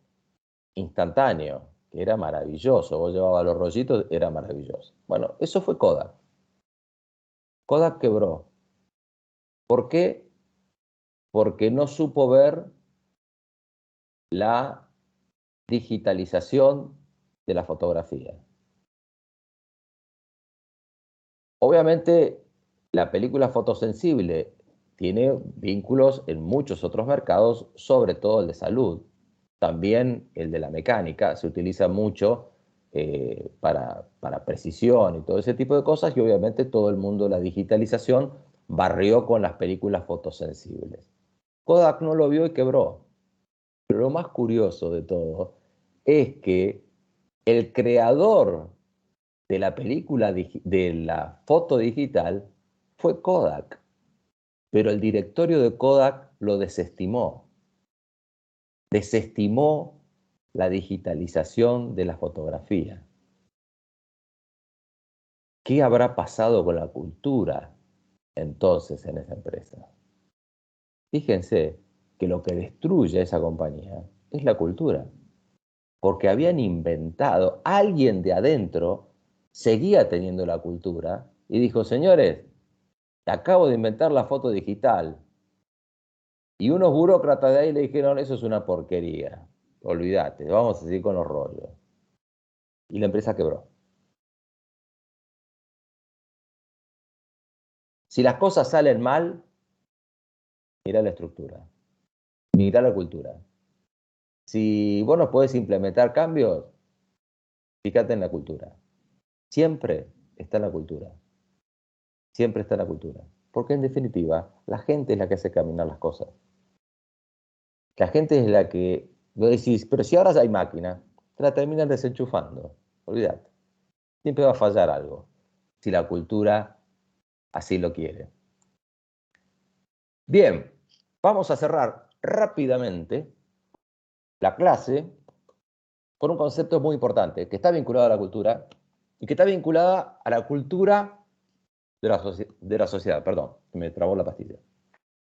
instantáneo, que era maravilloso. Vos llevabas los rollitos, era maravilloso. Bueno, eso fue Kodak. Kodak quebró. ¿Por qué? Porque no supo ver la digitalización de la fotografía. Obviamente, la película fotosensible tiene vínculos en muchos otros mercados, sobre todo el de salud. También el de la mecánica se utiliza mucho para precisión y todo ese tipo de cosas, y obviamente todo el mundo de la digitalización barrió con las películas fotosensibles. Kodak no lo vio y quebró. Pero lo más curioso de todo es que el creador de la película, de la foto digital, fue Kodak. Pero el directorio de Kodak lo desestimó. Desestimó la digitalización de la fotografía. ¿Qué habrá pasado con la cultura entonces en esa empresa? Fíjense que lo que destruye a esa compañía es la cultura. Porque habían inventado, alguien de adentro seguía teniendo la cultura y dijo, señores, acabo de inventar la foto digital. Y unos burócratas de ahí le dijeron, eso es una porquería, olvídate, vamos a seguir con los rollos. Y la empresa quebró. Si las cosas salen mal, mira la estructura, mira la cultura. Si vos no podés implementar cambios, fíjate en la cultura. Siempre está en la cultura. Siempre está en la cultura. Porque en definitiva, la gente es la que hace caminar las cosas. La gente es la que, vos decís, pero si ahora hay máquina, te la terminan desenchufando. Olvídate. Siempre va a fallar algo, si la cultura así lo quiere. Bien, vamos a cerrar rápidamente la clase con un concepto muy importante, que está vinculado a la cultura y que está vinculada a la cultura de la sociedad. Perdón, me trabó la pastilla.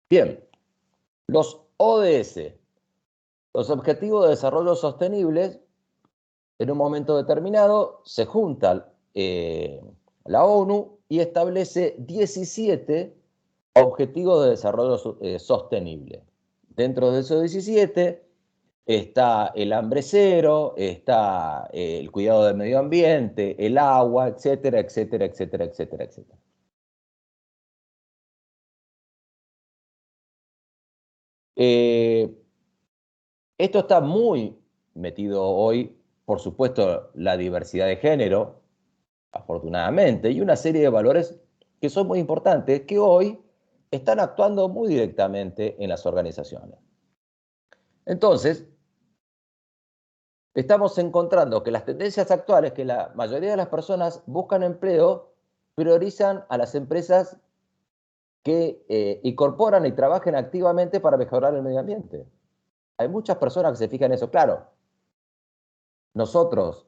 Bien, los ODS, los Objetivos de Desarrollo Sostenibles, en un momento determinado se junta la ONU y establece 17 Objetivos de Desarrollo Sostenible. Dentro de esos 17 está el hambre cero, está el cuidado del medio ambiente, el agua, etcétera, etcétera, etcétera, etcétera, etcétera. Esto está muy metido hoy, por supuesto, la diversidad de género, afortunadamente, y una serie de valores que son muy importantes, que hoy están actuando muy directamente en las organizaciones. Entonces, estamos encontrando que las tendencias actuales, que la mayoría de las personas buscan empleo, priorizan a las empresas que incorporan y trabajen activamente para mejorar el medio ambiente. Hay muchas personas que se fijan en eso. Claro, nosotros,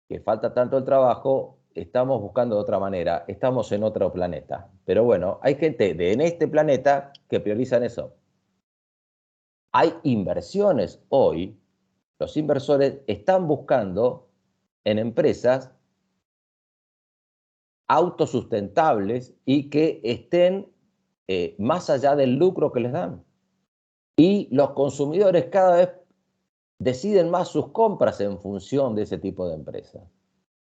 que falta tanto el trabajo, estamos buscando de otra manera, estamos en otro planeta. Pero bueno, hay gente en este planeta que priorizan eso. Hay inversiones hoy, los inversores están buscando en empresas autosustentables y que estén más allá del lucro que les dan. Y los consumidores cada vez deciden más sus compras en función de ese tipo de empresas,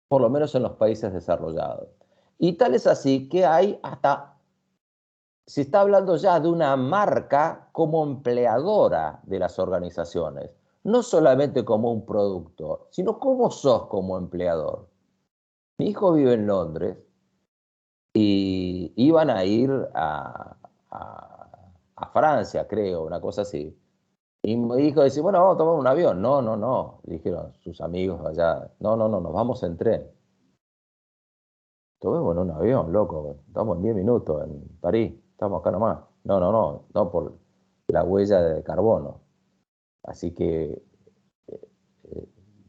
por lo menos en los países desarrollados. Y tal es así que hay hasta, se está hablando ya de una marca como empleadora de las organizaciones, no solamente como un producto, sino cómo sos como empleador. Mi hijo vive en Londres y iban a ir Francia, creo, una cosa así. Y me dijo, dice, bueno, vamos a tomar un avión. No, no, no, dijeron sus amigos allá. No, no, no, nos vamos en tren. Tomemos en un avión, loco. Estamos en 10 minutos en París. Estamos acá nomás. No, no, no, no por la huella de carbono. Así que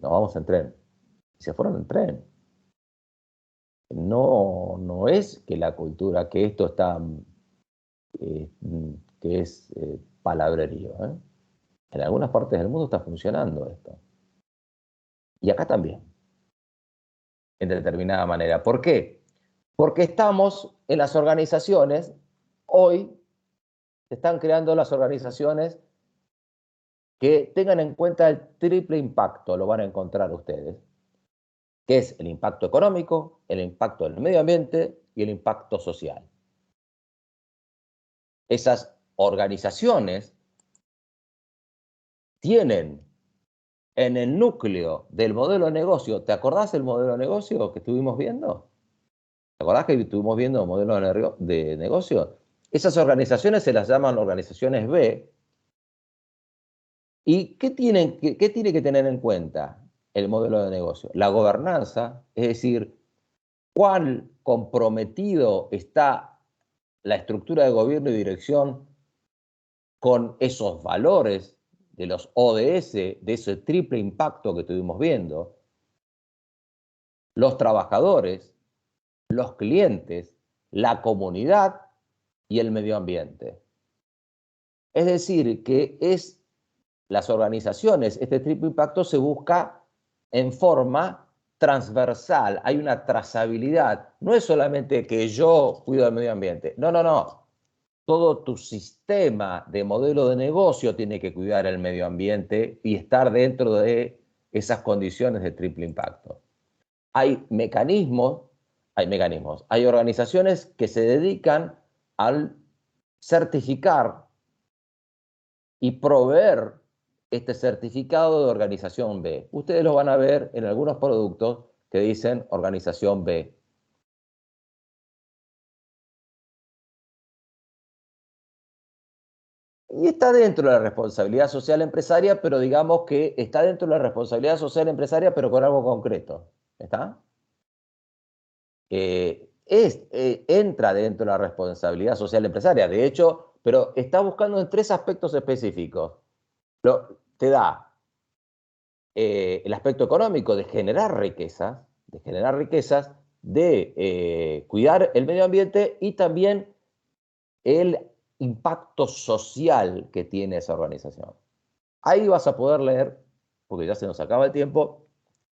nos vamos en tren. Y se fueron en tren. No, no es que la cultura, que esto está, que es palabrerío. En algunas partes del mundo está funcionando esto. Y acá también, en determinada manera. ¿Por qué? Porque estamos en las organizaciones, hoy se están creando las organizaciones que tengan en cuenta el triple impacto, lo van a encontrar ustedes, que es el impacto económico, el impacto del medio ambiente y el impacto social. Esas organizaciones tienen en el núcleo del modelo de negocio, ¿te acordás del modelo de negocio que estuvimos viendo? ¿Te acordás que estuvimos viendo el modelo de negocio? Esas organizaciones se las llaman organizaciones B. ¿Y qué tiene que tener en cuenta el modelo de negocio? La gobernanza, es decir, cuán comprometido está la estructura de gobierno y dirección con esos valores de los ODS, de ese triple impacto que estuvimos viendo, los trabajadores, los clientes, la comunidad y el medio ambiente. Es decir, que las organizaciones, este triple impacto se busca en forma transversal, hay una trazabilidad. No es solamente que yo cuido del medio ambiente, no, no, no. Todo tu sistema de modelo de negocio tiene que cuidar el medio ambiente y estar dentro de esas condiciones de triple impacto. Hay mecanismos, hay organizaciones que se dedican al certificar y proveer este certificado de organización B. Ustedes lo van a ver en algunos productos que dicen organización B. Y está dentro de la responsabilidad social empresaria, pero digamos que está dentro de la responsabilidad social empresaria, pero con algo concreto. ¿Está? Entra dentro de la responsabilidad social empresaria, de hecho, pero está buscando en 3 aspectos específicos. Te da el aspecto económico de generar riquezas, de cuidar el medio ambiente y también el impacto social que tiene esa organización. Ahí vas a poder leer, porque ya se nos acaba el tiempo,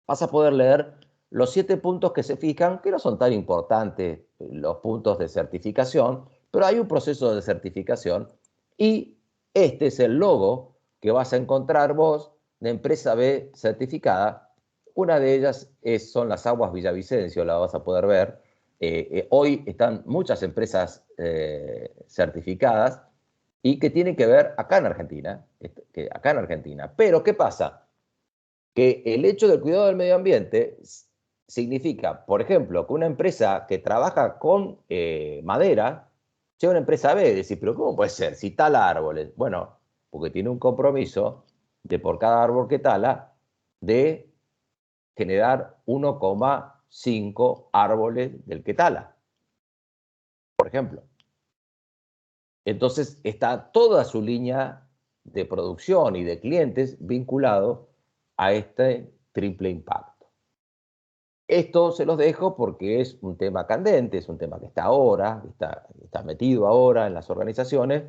vas a poder leer los 7 puntos que se fijan, que no son tan importantes los puntos de certificación, pero hay un proceso de certificación y este es el logo que vas a encontrar vos de empresa B certificada. Una de ellas son las Aguas Villavicencio, la vas a poder ver. Hoy están muchas empresas certificadas y que tienen que ver acá en Argentina, Pero, ¿qué pasa? Que el hecho del cuidado del medio ambiente significa, por ejemplo, que una empresa que trabaja con madera, sea una empresa B, decir, pero ¿cómo puede ser? Si tala árboles. Bueno, porque tiene un compromiso de por cada árbol que tala, de generar 1,5 árboles del que tala, por ejemplo. Entonces está toda su línea de producción y de clientes vinculado a este triple impacto. Esto se los dejo porque es un tema candente, es un tema que está ahora, está metido ahora en las organizaciones,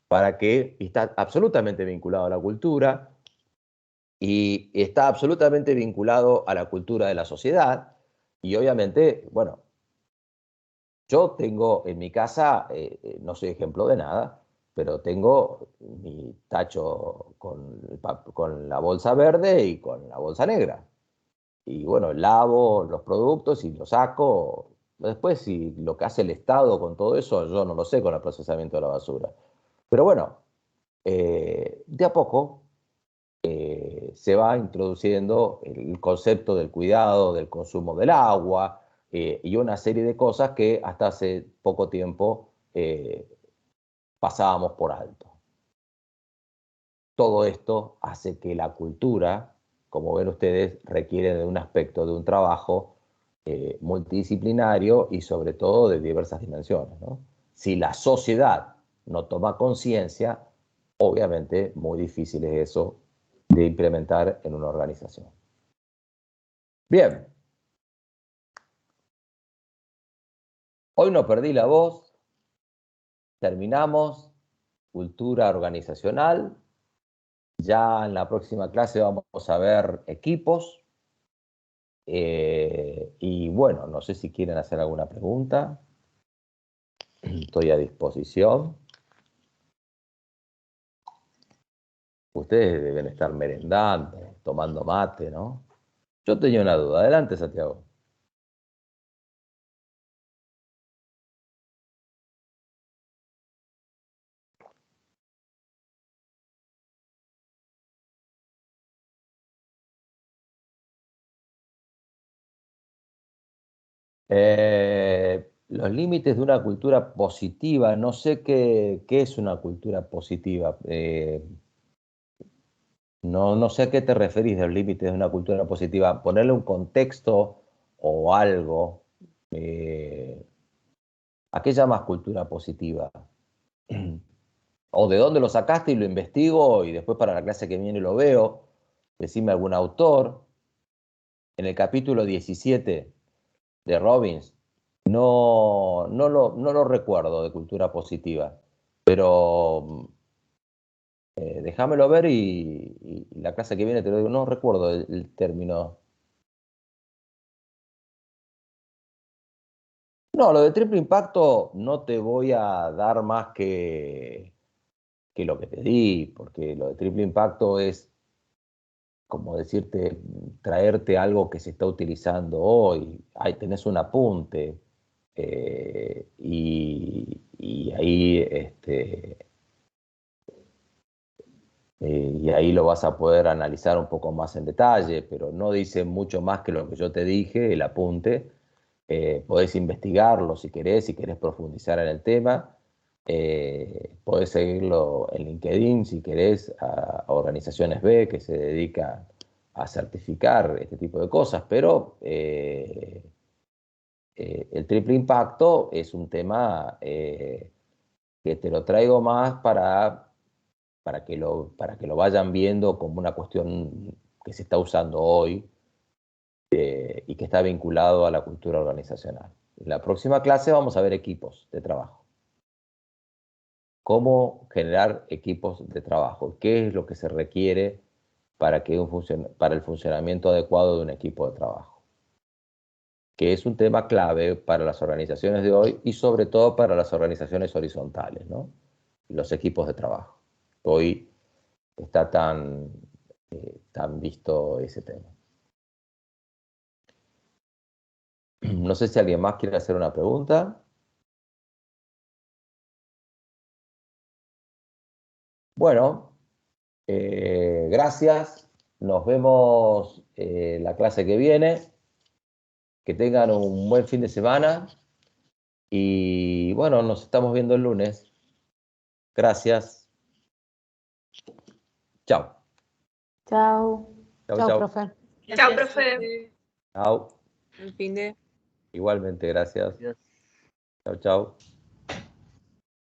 para que está absolutamente vinculado a la cultura y está absolutamente vinculado a la cultura de la sociedad. Y obviamente, bueno, yo tengo en mi casa, no soy ejemplo de nada, pero tengo mi tacho con la bolsa verde y con la bolsa negra. Y bueno, lavo los productos y los saco. Después, si lo que hace el Estado con todo eso, yo no lo sé con el procesamiento de la basura. Pero bueno, de a poco se va introduciendo el concepto del cuidado, del consumo del agua y una serie de cosas que hasta hace poco tiempo pasábamos por alto. Todo esto hace que la cultura, como ven ustedes, requiere de un aspecto de un trabajo multidisciplinario y sobre todo de diversas dimensiones, ¿no? Si la sociedad no toma conciencia, obviamente muy difícil es eso de implementar en una organización. Bien. Hoy no perdí la voz. Terminamos cultura organizacional. Ya en la próxima clase vamos a ver equipos. Y bueno, no sé si quieren hacer alguna pregunta. Estoy a disposición. Ustedes deben estar merendando, tomando mate, ¿no? Yo tenía una duda. Adelante, Santiago. Los límites de una cultura positiva, no sé qué es una cultura positiva. No sé a qué te referís de los límites de una cultura positiva. Ponerle un contexto o algo. ¿A qué llamas cultura positiva? ¿O de dónde lo sacaste y lo investigo y después para la clase que viene lo veo? Decime algún autor. En el capítulo 17 de Robbins, no lo recuerdo de cultura positiva, pero déjamelo ver y la clase que viene te lo digo. No recuerdo el término. No, lo de triple impacto no te voy a dar más que lo que te di, porque lo de triple impacto es como decirte, traerte algo que se está utilizando hoy. Ahí tenés un apunte y ahí y ahí lo vas a poder analizar un poco más en detalle, pero no dice mucho más que lo que yo te dije, el apunte. Podés investigarlo si querés profundizar en el tema. Podés seguirlo en LinkedIn si querés, a Organizaciones B, que se dedica a certificar este tipo de cosas, pero el triple impacto es un tema que te lo traigo más para que lo vayan viendo como una cuestión que se está usando hoy y que está vinculado a la cultura organizacional. En la próxima clase vamos a ver equipos de trabajo. Cómo generar equipos de trabajo. ¿Qué es lo que se requiere para el funcionamiento adecuado de un equipo de trabajo? Que es un tema clave para las organizaciones de hoy y sobre todo para las organizaciones horizontales, ¿no? Los equipos de trabajo. Hoy está tan visto ese tema. No sé si alguien más quiere hacer una pregunta. Bueno, gracias. Nos vemos la clase que viene. Que tengan un buen fin de semana. Y bueno, nos estamos viendo el lunes. Gracias. Chao. Chao. Chao, Chao, chao. profe. Chao, profe. Chao. Un fin de. Igualmente, gracias. Gracias. Chao, chao.